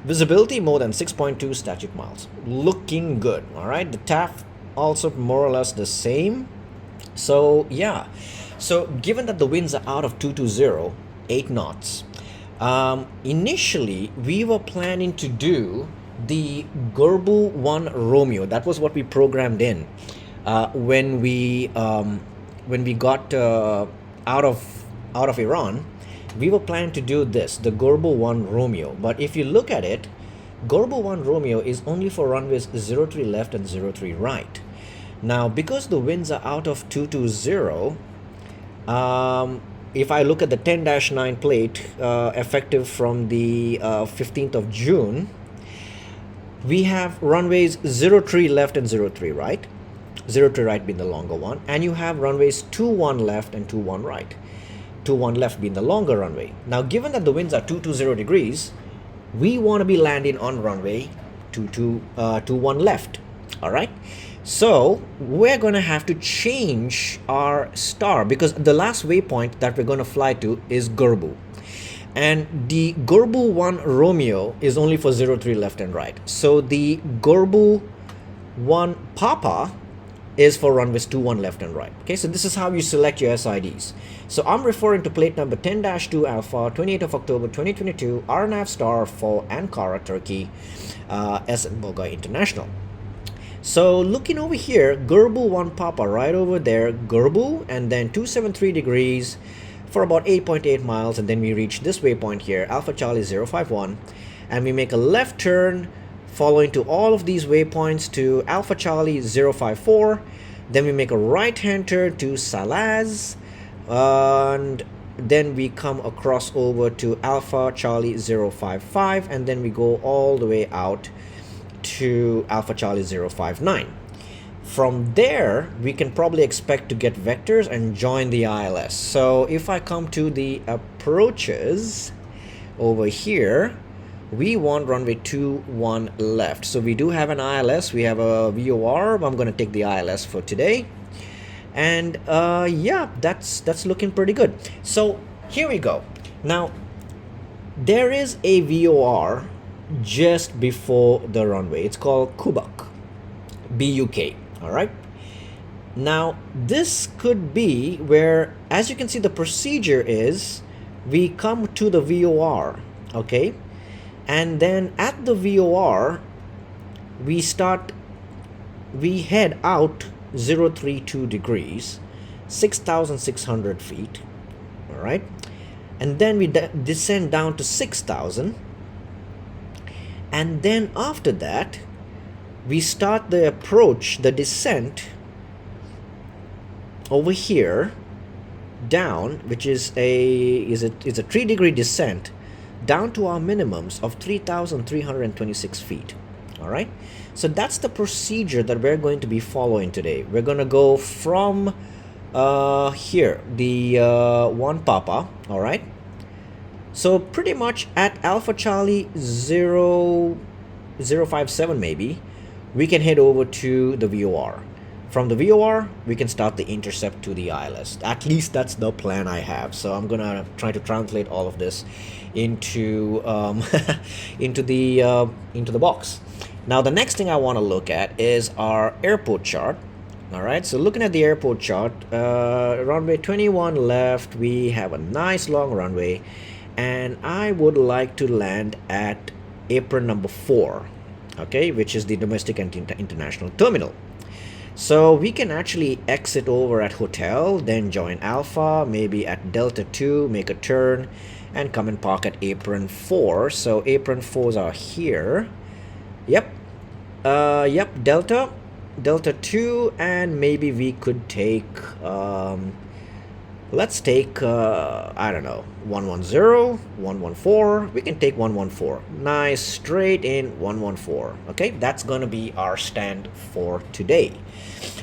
Visibility more than 6.2 static miles. Looking good. All right. The TAF also more or less the same. So yeah. So given that the winds are out of 220, 8 knots, initially we were planning to do the Gurbu 1 Romeo. That was what we programmed in when we got out of Iran. We were planning to do this, the Gurbu 1 Romeo. But if you look at it, Gurbu 1 Romeo is only for runways 03 left and 03 right. Now, because the winds are out of 220, if I look at the 10-9 plate, effective from the 15th of June, we have runways 03 left and 03 right. 03 right being the longer one. And you have runways 21 left and 21 right. 21 left being the longer runway. Now, given that the winds are 220 degrees, we want to be landing on runway 21 left. All right. So we're going to have to change our star, because the last waypoint that we're going to fly to is Gurbu. And the Gurbu 1 Romeo is only for 03 left and right. So the Gurbu 1 Papa is for runways 21 left and right. Okay, so this is how you select your SIDs. So I'm referring to plate number 10-2 Alpha, 28th of October 2022, RNAV star for Ankara, Turkey, S Boga International. So looking over here, Gurbu 1 Papa right over there, Gurbu, and then 273 degrees for about 8.8 miles, and then we reach this waypoint here, Alpha Charlie 051, and we make a left turn following to all of these waypoints to Alpha Charlie 054. Then we make a right hand turn to Salaz, and then we come across over to Alpha Charlie 055, and then we go all the way out to Alpha Charlie 059. From there, we can probably expect to get vectors and join the ILS. So if I come to the approaches over here, we want runway 21 left. So we do have an ILS, we have a VOR. I'm going to take the ILS for today. And yeah, that's looking pretty good. So here we go. Now, there is a VOR just before the runway. It's called Kubak, BUK. All right. Now, this could be where, as you can see, the procedure is we come to the VOR, okay? And then at the VOR, we head out 032 degrees, 6,600 feet, all right? And then we descend down to 6,000. And then after that, we start the approach, the descent over here down, which is a 3-degree descent down to our minimums of 3,326 feet. All right, so that's the procedure that we're going to be following today. We're going to go from here, the 1 Papa. All right, so pretty much at Alpha Charlie 057 maybe, we can head over to the VOR. From the VOR, we can start the intercept to the ILS. At least that's the plan I have. So I'm gonna try to translate all of this into into the box. Now the next thing I want to look at is our airport chart. All right, so looking at the airport chart, runway 21 left, we have a nice long runway, and I would like to land at apron number 4, okay, which is the domestic and international terminal. So we can actually exit over at hotel, then join Alpha, maybe at Delta 2, make a turn, and come and park at apron 4. So apron 4s are here. Yep. Delta 2, and maybe we could take, let's take, I don't know, 110, 114. We can take 114. Nice, straight in 114. Okay, that's gonna be our stand for today.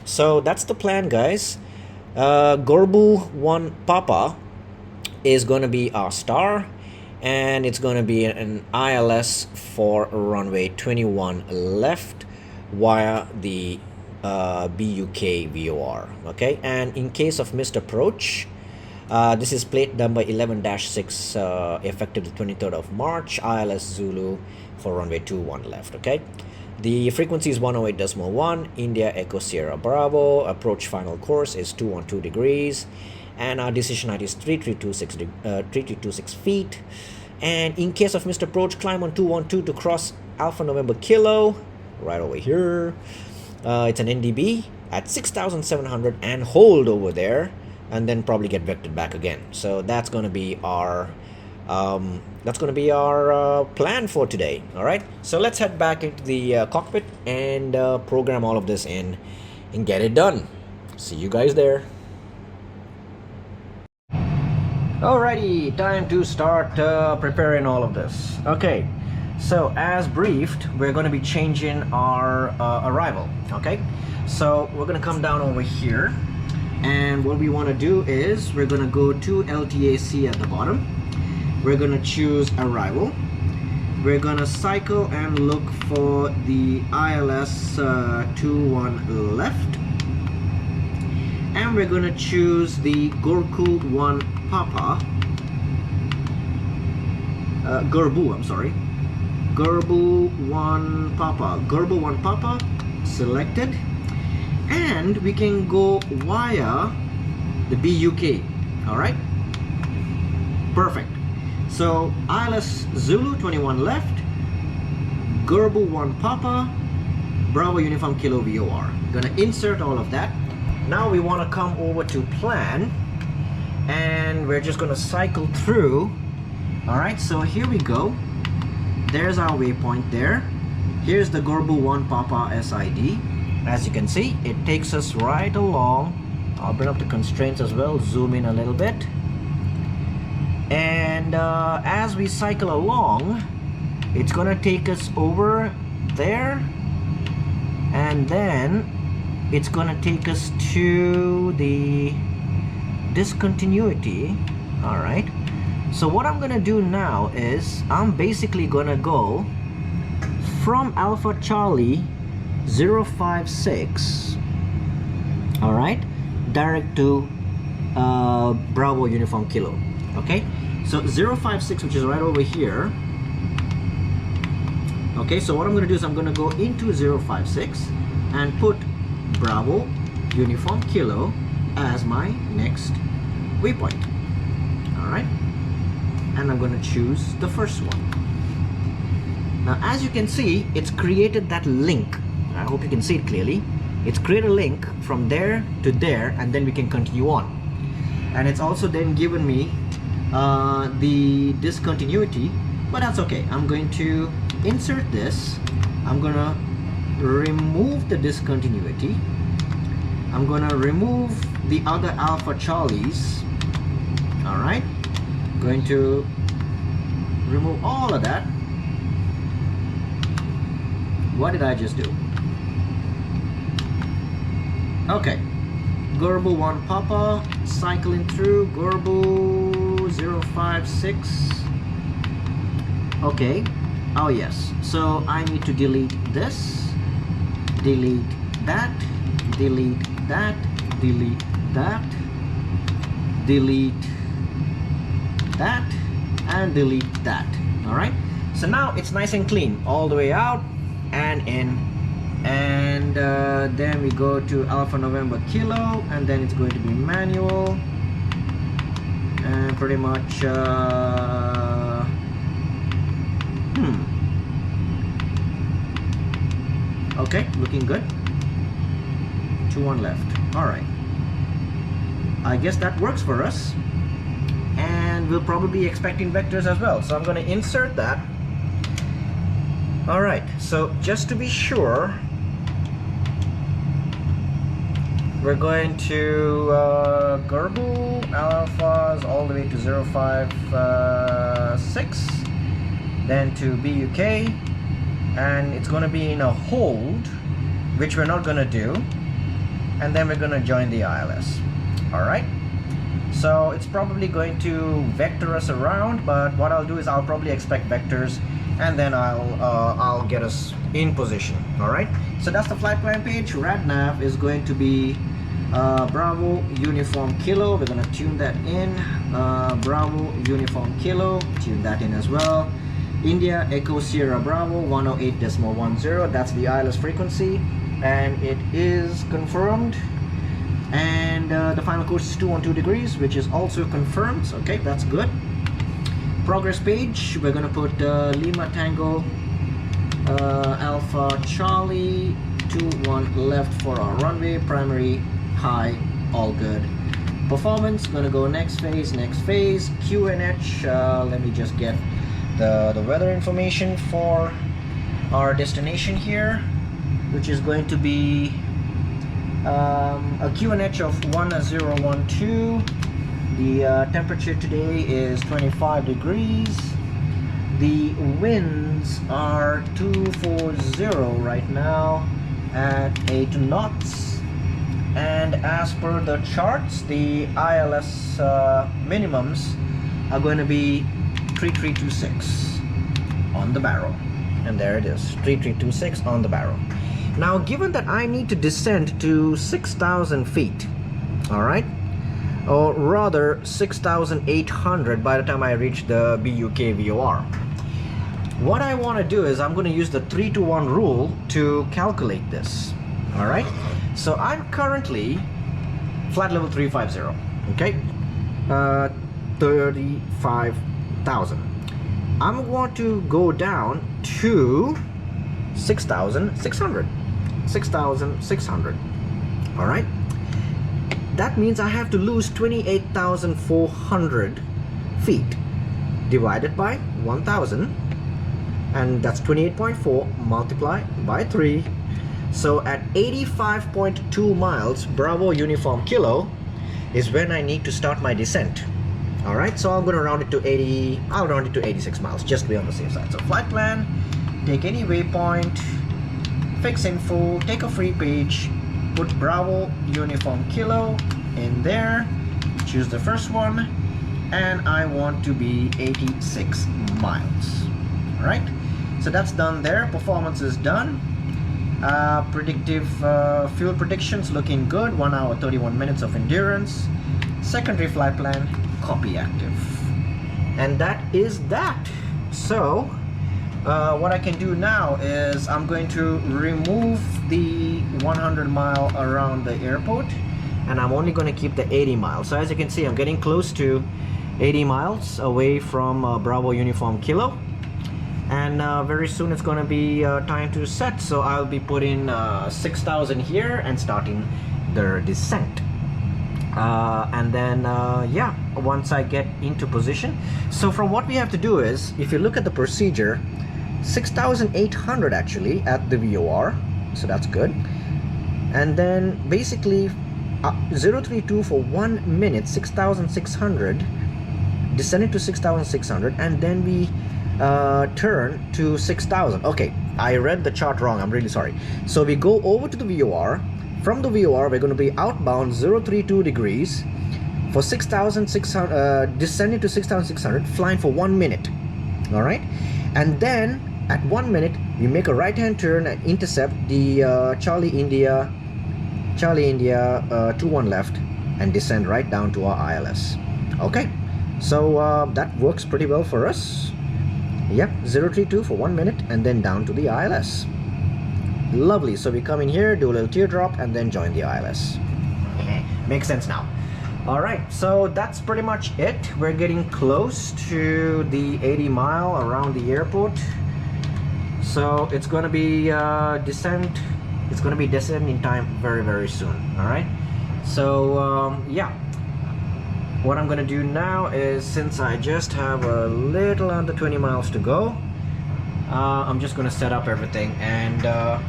So that's the plan, guys. Gorbu 1 Papa is gonna be our star, and it's gonna be an ILS for runway 21 left via the BUK VOR. Okay, and in case of missed approach, this is plate number 11-6, effective the 23rd of March, ILS Zulu for runway 21 left. Okay, the frequency is 108.1, India Echo Sierra Bravo. Approach final course is 212 degrees, and our decision height is 3326 feet. And in case of missed approach, climb on 212 to cross Alpha November Kilo, right over here. It's an NDB at 6,700 and hold over there, and then probably get vectored back again. So that's going to be our plan for today. All right, so let's head back into the cockpit and program all of this in and get it done. See you guys there. Alrighty, time to start preparing all of this. Okay, so as briefed, we're going to be changing our arrival. Okay, so we're going to come down over here, and what we want to do is we're going to go to LTAC at the bottom. We're going to choose arrival. We're going to cycle and look for the ILS 21 left, and we're going to choose the Gorku 1 Papa, Gorbu 1 Papa selected, and we can go via the BUK. All right, perfect. So ILS Zulu 21 left, Gorbu 1 Papa, Bravo Uniform Kilo VOR. Gonna insert all of that. Now we want to come over to plan, and we're just going to cycle through. All right, so here we go. There's our waypoint there. Here's the Gorbu 1 Papa SID. As you can see, it takes us right along. I'll bring up the constraints as well, zoom in a little bit. And as we cycle along, it's going to take us over there, and then it's going to take us to the discontinuity. All right, so what I'm gonna do now is I'm basically gonna go from Alpha Charlie 056, all right, direct to Bravo Uniform Kilo. Okay, so 056, which is right over here. Okay, so what I'm gonna do is I'm gonna go into 056 and put Bravo Uniform Kilo as my next waypoint. All right, and I'm going to choose the first one. Now as you can see, it's created that link. I hope you can see it clearly. It's created a link from there to there, and then we can continue on. And it's also then given me the discontinuity, but that's okay. I'm going to insert this. I'm going to remove the discontinuity. I'm going to remove the other Alpha Charlies. All right, going to remove all of that. What did I just do? Okay, Gorbu 1 Papa, cycling through Gorbu 056. Okay, oh yes, so I need to delete this, delete that, delete that, delete that, delete that, and delete that. All right, so now it's nice and clean all the way out and in and then we go to Alpha November Kilo, and then it's going to be manual, and pretty much okay, looking good. 2-1 left. All right, I guess that works for us, and we'll probably be expecting vectors as well, so I'm going to insert that. All right, so just to be sure, we're going to Gerbil alphas all the way to 056, then to BUK, and it's going to be in a hold, which we're not going to do, and then we're going to join the ILS. All right, so it's probably going to vector us around, but what I'll do is I'll probably expect vectors, and then I'll get us in position. All right, so that's the flight plan page. RadNav is going to be Bravo Uniform Kilo. We're going to tune that in. Bravo Uniform Kilo, tune that in as well. India Echo Sierra Bravo 108.10, that's the ILS frequency, and it is confirmed. And the final course is 212 degrees, which is also confirmed. Okay, that's good. Progress page, we're going to put Lima Tango Alpha Charlie 21 left for our runway, primary high, all good. Performance, going to go next phase, QNH. Let me just get the weather information for our destination here, which is going to be a QNH of 1012. The temperature today is 25 degrees. The winds are 240 right now at 8 knots. And as per the charts, the ILS minimums are going to be 3326 on the barrel. And there it is, 3326 on the barrel. Now, given that I need to descend to 6,000 feet, all right, or rather 6,800 by the time I reach the BUK VOR, what I want to do is I'm going to use the 3-to-1 rule to calculate this. All right, so I'm currently flight level 350, okay, 35,000. I'm going to go down to 6,600. 6,600. All right, that means I have to lose 28,400 feet divided by 1,000, and that's 28.4 multiplied by 3. So at 85.2 miles Bravo Uniform Kilo is when I need to start my descent. All right, so I'm going to round it to 80. I'll round it to 86 miles just to be on the safe side. So flight plan, take any waypoint, fix info, take a free page, put Bravo Uniform Kilo in there, choose the first one, and I want to be 86 miles. All right, so that's done there. Performance is done. Predictive fuel predictions looking good, 1 hour 31 minutes of endurance. Secondary flight plan, copy active. And that is that. So what I can do now is I'm going to remove the 100 mile around the airport, and I'm only going to keep the 80 miles. So as you can see, I'm getting close to 80 miles away from Bravo Uniform Kilo, and very soon it's going to be time to set. So I'll be putting 6,000 here and starting the descent. And then yeah, once I get into position. So from what we have to do is, if you look at the procedure, 6,800 actually at the VOR, so that's good. And then basically 032 for 1 minute, 6,600, descended to 6,600, and then we turn to 6,000. Okay, I read the chart wrong, I'm really sorry. So we go over to the VOR. From the VOR, we're going to be outbound 032 degrees for 6,600, descending to 6,600, flying for 1 minute. All right, and then at 1 minute, we make a right-hand turn and intercept the Charlie India 21 left, and descend right down to our ILS. Okay, so that works pretty well for us. Yep, 032 for 1 minute, and then down to the ILS. Lovely. So we come in here, do a little teardrop, and then join the ILS. Makes sense now. All right, so that's pretty much it. We're getting close to the 80 mile around the airport. So it's going to be descent. It's going to be descent in time very, very soon. All right. So yeah, what I'm going to do now is, since I just have a little under 20 miles to go, I'm just going to set up everything. And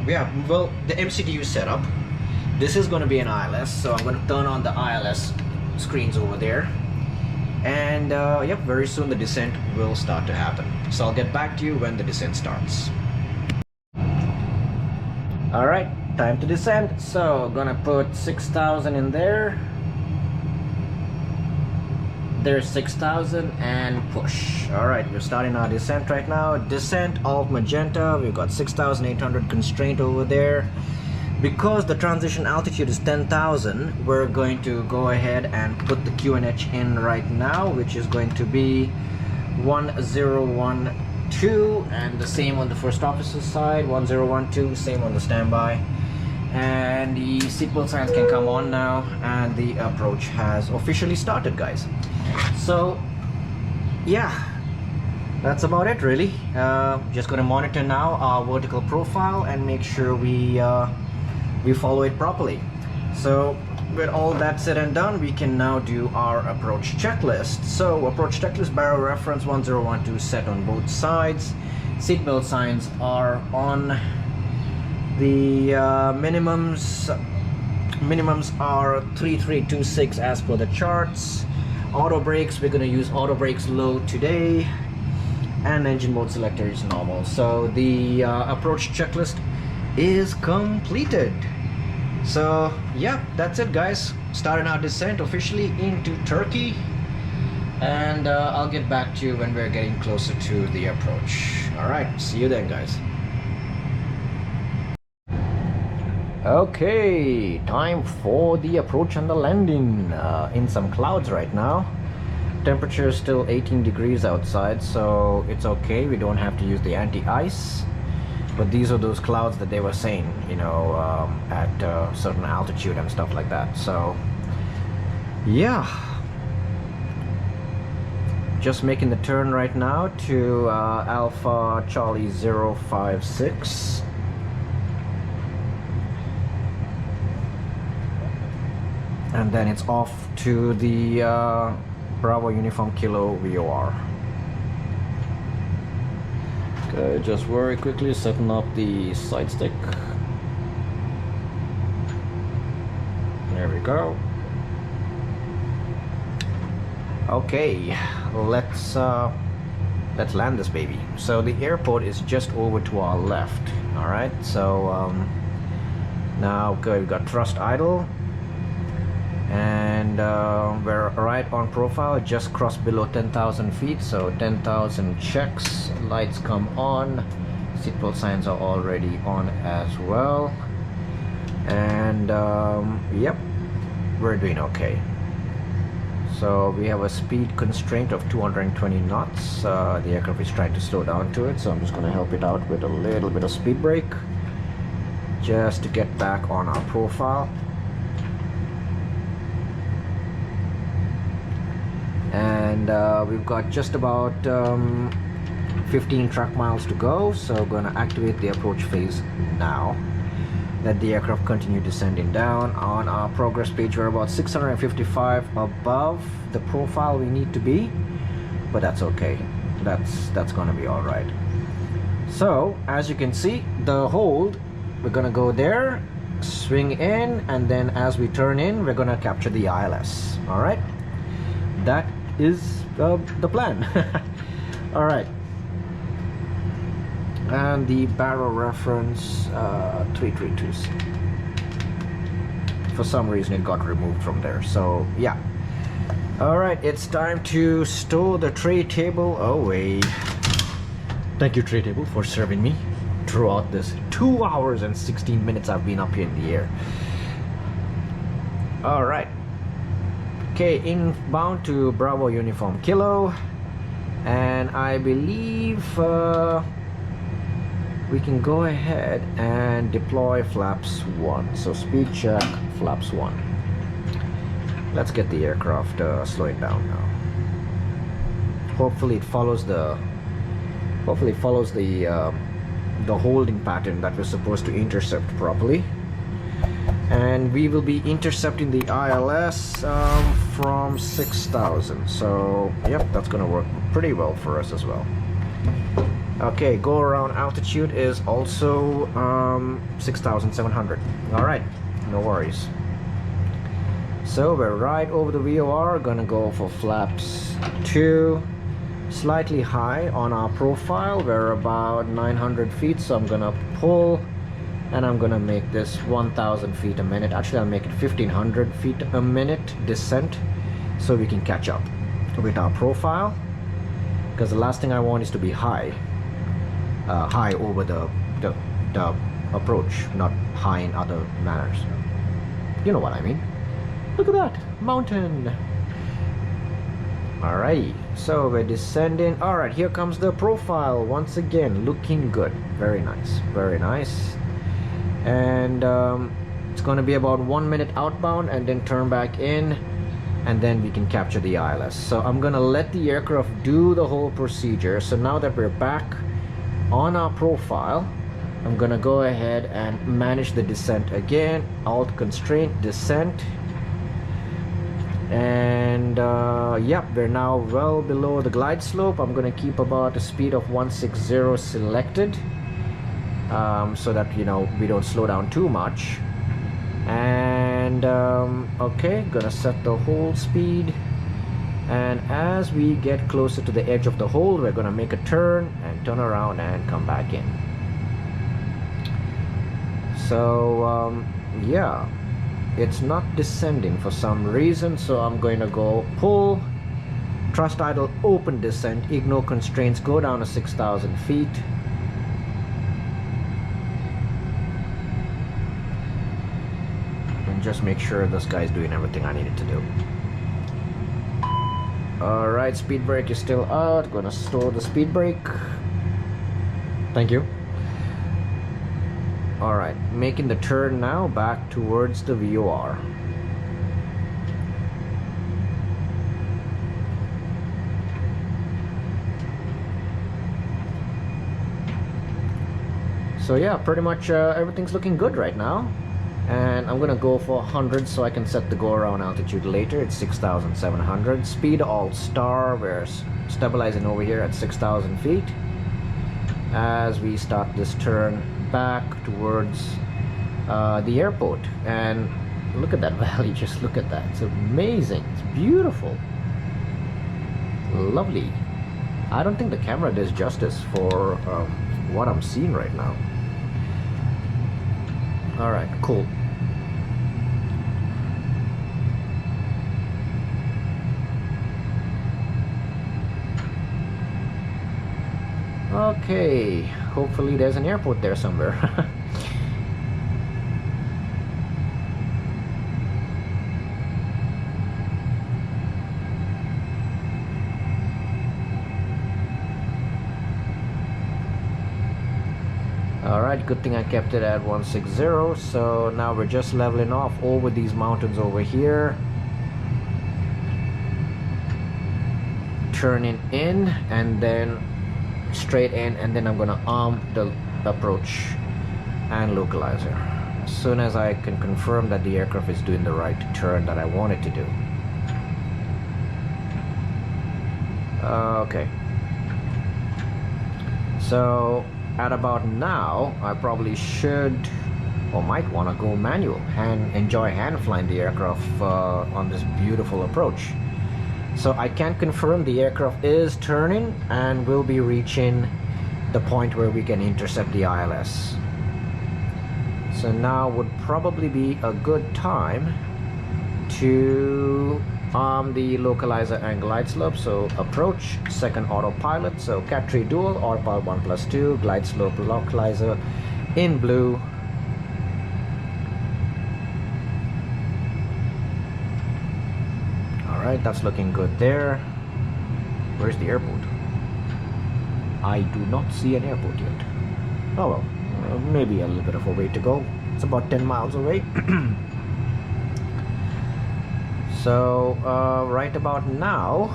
yeah, well, the MCDU setup. This is going to be an ILS, so I'm going to turn on the ILS screens over there. And yep, very soon the descent will start to happen. So I'll get back to you when the descent starts. All right, time to descend. So gonna put 6,000 in there. There's 6,000 and push. All right, we're starting our descent right now. Descent alt magenta. We've got 6,800 constraint over there. Because the transition altitude is 10,000, we're going to go ahead and put the QNH in right now, which is going to be 1012, and the same on the first officer's side, 1012, same on the standby. And the seatbelt signs can come on now, and the approach has officially started, guys. So yeah, that's about it really. Just gonna monitor now our vertical profile and make sure we follow it properly. So with all that said and done, we can now do our approach checklist. So approach checklist, barrel reference 1012 set on both sides. Seatbelt signs are on. The minimums are 3326 as per the charts. Auto brakes, we're going to use auto brakes low today, and engine mode selector is normal. So the approach checklist is completed. So yeah, that's it guys. Starting our descent officially into Turkey, and I'll get back to you when we're getting closer to the approach. All right, see you then guys. Okay, time for the approach and the landing. In some clouds right now. Temperature is still 18 degrees outside, so it's okay. We don't have to use the anti-ice. But these are those clouds that they were saying, you know, at certain altitude and stuff like that. So yeah, just making the turn right now to Alpha Charlie 056. And then it's off to the Bravo Uniform Kilo VOR. Okay, just very quickly setting up the side stick. There we go. Okay, let's land this baby. So the airport is just over to our left. All right, so now okay, we've got thrust idle. And we're right on profile, just crossed below 10,000 feet, so 10,000 checks, lights come on, seatbelt signs are already on as well, and yep, we're doing okay. So we have a speed constraint of 220 knots. The aircraft is trying to slow down to it, so I'm just going to help it out with a little bit of speed brake just to get back on our profile. And we've got just about 15 track miles to go, so we're going to activate the approach phase now. Let the aircraft continue descending down. On our progress page, we're about 655 above the profile we need to be, but that's okay. That's going to be all right. So as you can see, the hold, we're going to go there, swing in, and then as we turn in, we're going to capture the ILS. All right, that is the plan. All right, and the barrel reference 332. For some reason it got removed from there, so yeah. All right, it's time to stow the tray table away. Thank you, tray table, for serving me throughout this 2 hours and 16 minutes I've been up here in the air. All right. Okay, inbound to Bravo Uniform Kilo, and I believe we can go ahead and deploy flaps 1. So speed check, flaps 1. Let's get the aircraft slowing down now. Hopefully it follows the holding pattern that we're supposed to intercept properly. And we will be intercepting the ILS from 6,000. So yep, that's gonna work pretty well for us as well. Okay, go around altitude is also 6,700. All right, no worries. So we're right over the VOR, gonna go for flaps 2, slightly high on our profile. We're about 900 feet, so I'm gonna pull and I'm gonna make this 1,000 feet a minute. Actually, I'll make it 1,500 feet a minute descent so we can catch up with our profile, because the last thing I want is to be high over the approach, not high in other manners. You know what I mean. Look at that mountain. Alrighty, so we're descending. Alright, here comes the profile once again, looking good. Very nice, very nice. And it's going to be about 1 minute outbound and then turn back in, and then we can capture the ILS. So I'm gonna let the aircraft do the whole procedure. So now that we're back on our profile, I'm gonna go ahead and manage the descent again. Alt constraint descent. And yep, we're now well below the glide slope. I'm gonna keep about a speed of 160 selected, so that, you know, we don't slow down too much. And okay, gonna set the hold speed, and as we get closer to the edge of the hold, we're gonna make a turn and turn around and come back in. So yeah, it's not descending for some reason, so I'm going to go pull, thrust idle, open descent, ignore constraints, go down to 6,000 feet. And just make sure this guy's doing everything I needed to do. Alright, speed brake is still out. Gonna store the speed brake. Thank you. Alright, making the turn now back towards the VOR. So yeah, pretty much everything's looking good right now. And I'm gonna go for 100 so I can set the go around altitude later. It's 6,700. Speed alt star, we're stabilizing over here at 6,000 feet. As we start this turn back towards the airport. And look at that valley, just look at that. It's amazing, it's beautiful. Lovely. I don't think the camera does justice for what I'm seeing right now. Alright, cool. Okay, hopefully there's an airport there somewhere. Alright, good thing I kept it at 160. So now we're just leveling off over these mountains over here. Turning in and then straight in, and then I'm gonna arm the approach and localizer as soon as I can confirm that the aircraft is doing the right turn that I want it to do. Okay, so at about now I probably should or might want to go manual and enjoy hand flying the aircraft on this beautiful approach. So I can confirm the aircraft is turning and will be reaching the point where we can intercept the ILS. So now would probably be a good time to arm the localizer and glide slope. So approach, second autopilot, so Cat 3 dual, autopilot 1+2, glide slope localizer in blue. Alright, that's looking good there. Where's the airport? I do not see an airport yet. Oh well, maybe a little bit of a way to go. It's about 10 miles away. So right about now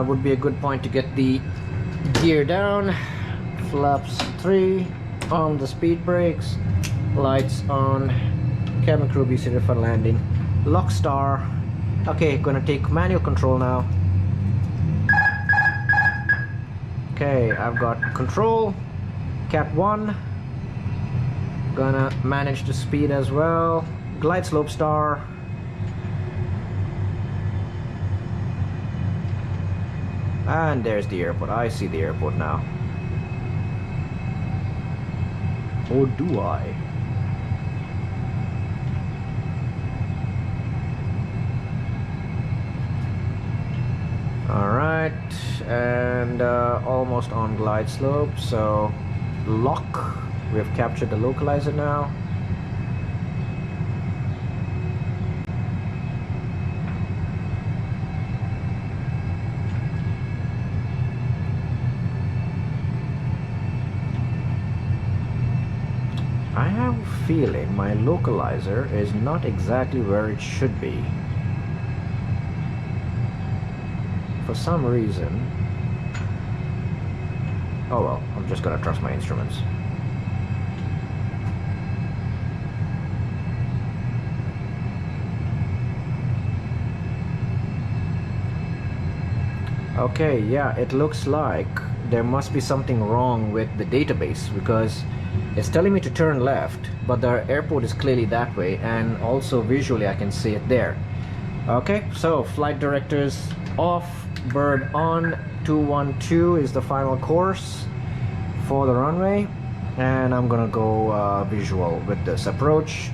would be a good point to get the gear down. Flaps 3 on the speed brakes, lights on, cabin crew be seated for landing, lock star. Okay, gonna take manual control now. Okay, I've got control, Cat 1. Gonna manage the speed as well. Glide slope star. And there's the airport. I see the airport now. Or do I? Alright, and almost on glide slope, so lock. We have captured the localizer now. I have a feeling my localizer is not exactly where it should be. For some reason. Oh well, I'm just gonna trust my instruments. Okay, yeah, it looks like there must be something wrong with the database because it's telling me to turn left, but the airport is clearly that way, and also visually I can see it there. Okay, so flight directors off, bird on, 212 is the final course for the runway, and I'm gonna go visual with this approach.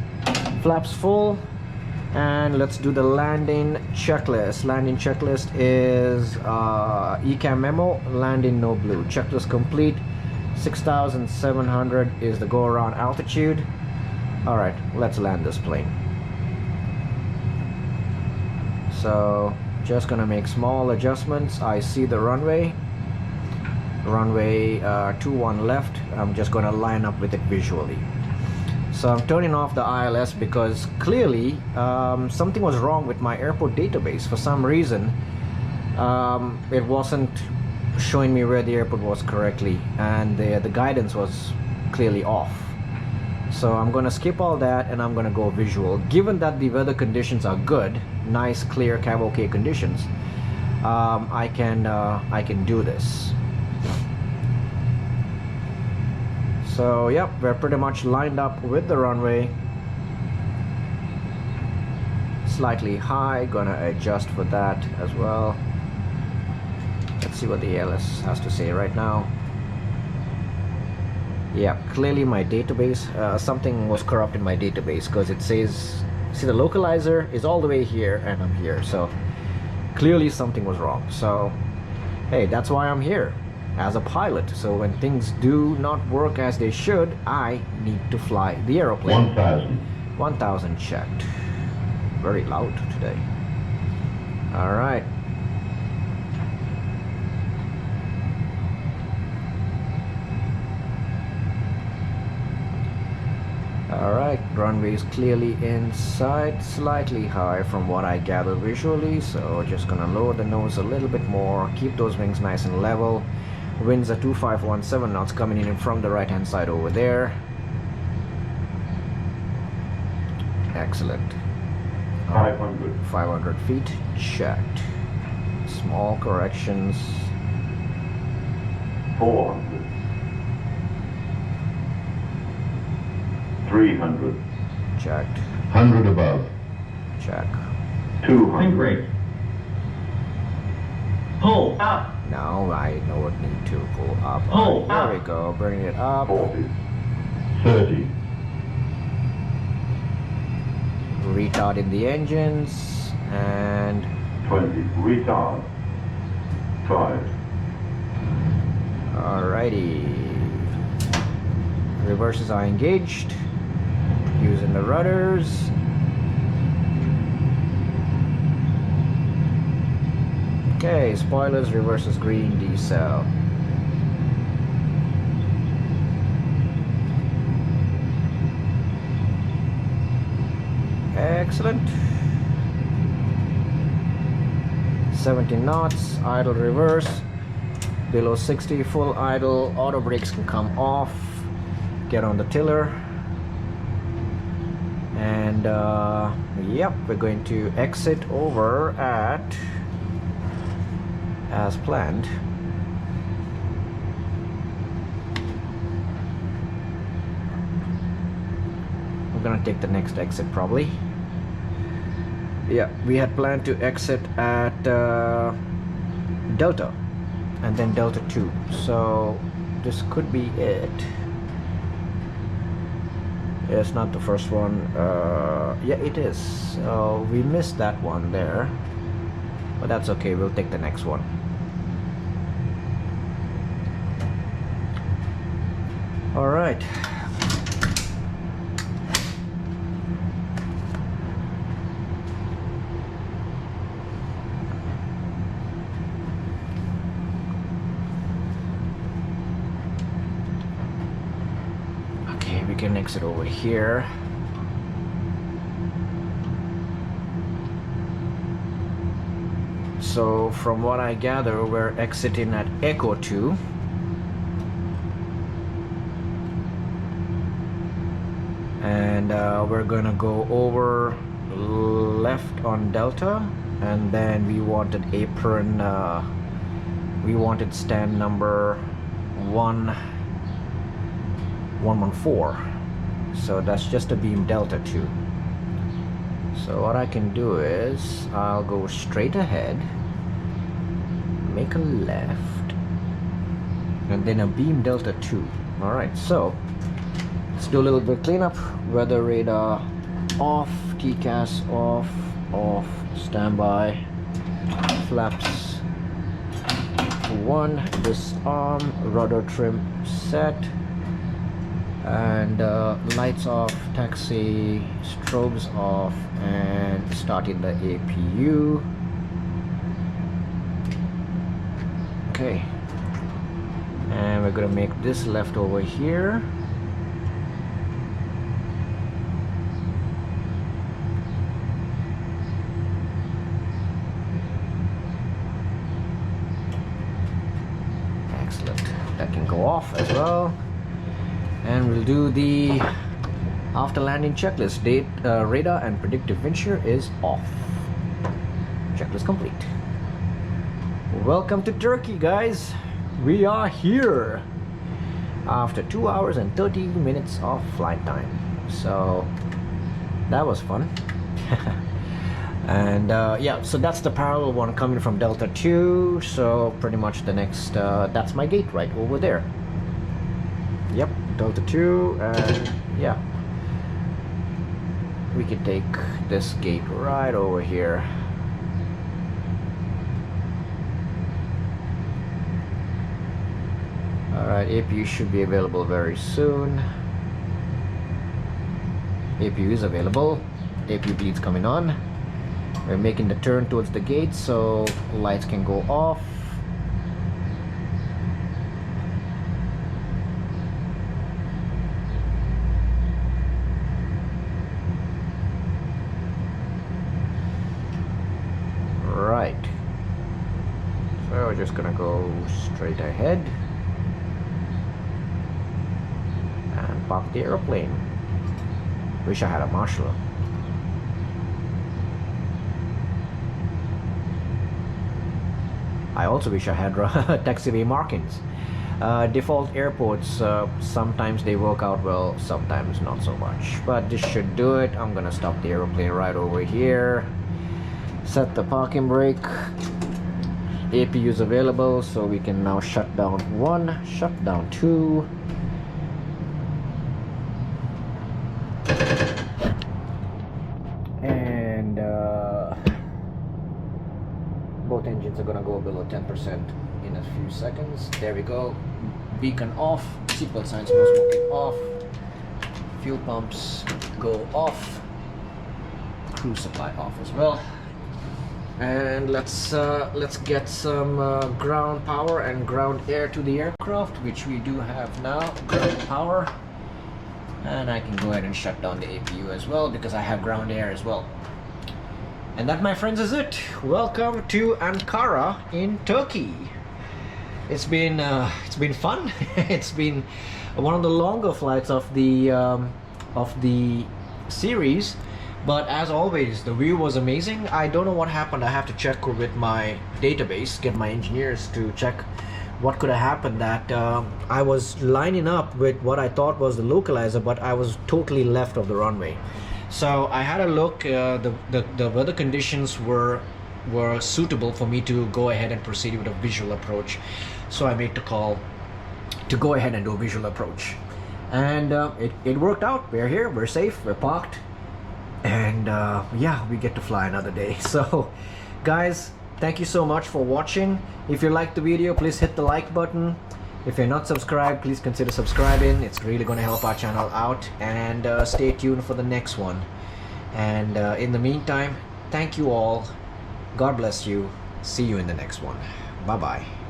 Flaps full. And let's do the landing checklist. Landing checklist is ECAM memo, landing no blue. Checklist complete. 6,700 is the go around altitude. Alright, let's land this plane. So just gonna make small adjustments. I see the runway. Runway 21 left. I'm just gonna line up with it visually. So I'm turning off the ILS because clearly something was wrong with my airport database. For some reason it wasn't showing me where the airport was correctly, and the guidance was clearly off. So I'm gonna skip all that and I'm gonna go visual. Given that the weather conditions are good, nice clear cavalcade conditions, I can do this. So yep, we're pretty much lined up with the runway. Slightly high, gonna adjust for that as well. Let's see what the ILS has to say right now. Yeah, clearly my database, something was corrupt in my database because it says, see, the localizer is all the way here and I'm here, so clearly something was wrong. So hey, that's why I'm here as a pilot. So when things do not work as they should, I need to fly the aeroplane. 1,000 checked. Very loud today. All right. Alright, runway is clearly inside, slightly high from what I gather visually, so just gonna lower the nose a little bit more, keep those wings nice and level. Winds are 2517 knots coming in from the right hand side over there. Excellent. 500 feet checked. Small corrections. 400. 300. Checked. 100 above. Check. 200. Brake. Pull up. Now I know what need to pull up. Pull There up. we go. Bring it up. 40. 30. Retard in the engines and 20. Retard. 5. alrighty. Reverses are engaged. Using the rudders. Okay, spoilers, reverses green, decel. Excellent. 70 knots, idle reverse, below 60 full idle, auto brakes can come off, get on the tiller, and yep, we're going to exit over at as planned. I'm gonna take the next exit probably. Yeah, we had planned to exit at Delta and then Delta 2, so this could be it. Yeah, it's not the first one. Yeah, it is. So we missed that one there, but that's okay, we'll take the next one. All right. We can exit over here. So from what I gather, we're exiting at Echo 2. And we're gonna go over left on Delta, and then we wanted apron, we wanted stand number 114, so that's just a beam Delta 2. So what I can do is I'll go straight ahead, make a left, and then a beam Delta 2. Alright, so let's do a little bit of cleanup. Weather radar off, TCAS off, standby, flaps 1, disarm, rudder trim set, and lights off, taxi, strobes off, and starting the APU. Okay, and we're gonna make this left over here. Excellent, that can go off as well. And we'll do the after landing checklist. Date, radar and predictive wind shear is off. Checklist complete. Welcome to Turkey, guys. We are here after 2 hours and 30 minutes of flight time. So that was fun. And yeah, so that's the parallel one coming from Delta 2. So pretty much the next, that's my gate right over there. Yep, Delta 2, and yeah, we could take this gate right over here. Alright, APU should be available very soon. APU is available. APU bleed's coming on. We're making the turn towards the gate, so lights can go off. Right, so we're just gonna go straight ahead and park the airplane. Wish I had a marshal. I also wish I had taxiway markings. Default airports, sometimes they work out well, sometimes not so much, but this should do it. I'm gonna stop the airplane right over here. Set the parking brake. APU is available, so we can now shut down 1, shut down 2. And both engines are gonna go below 10% in a few seconds. There we go. Beacon off, seatbelt signs, no smoking off, fuel pumps go off, cruise supply off as well. And let's get some ground power and ground air to the aircraft, which we do have now. Ground power, and I can go ahead and shut down the APU as well because I have ground air as well. And that, my friends, is it. Welcome to Ankara in Turkey. It's been fun. It's been one of the longer flights of the series, but as always, the view was amazing. I don't know what happened. I have to check with my database, get my engineers to check what could have happened. That I was lining up with what I thought was the localizer, but I was totally left of the runway. So I had a look. The weather conditions were suitable for me to go ahead and proceed with a visual approach. So I made the call to go ahead and do a visual approach, and it worked out. We're here, we're safe, we're parked, and yeah, we get to fly another day. So guys, thank you so much for watching. If you liked the video, please hit the like button. If you're not subscribed, please consider subscribing. It's really going to help our channel out. And stay tuned for the next one. And in the meantime, thank you all. God bless you. See you in the next one. Bye bye.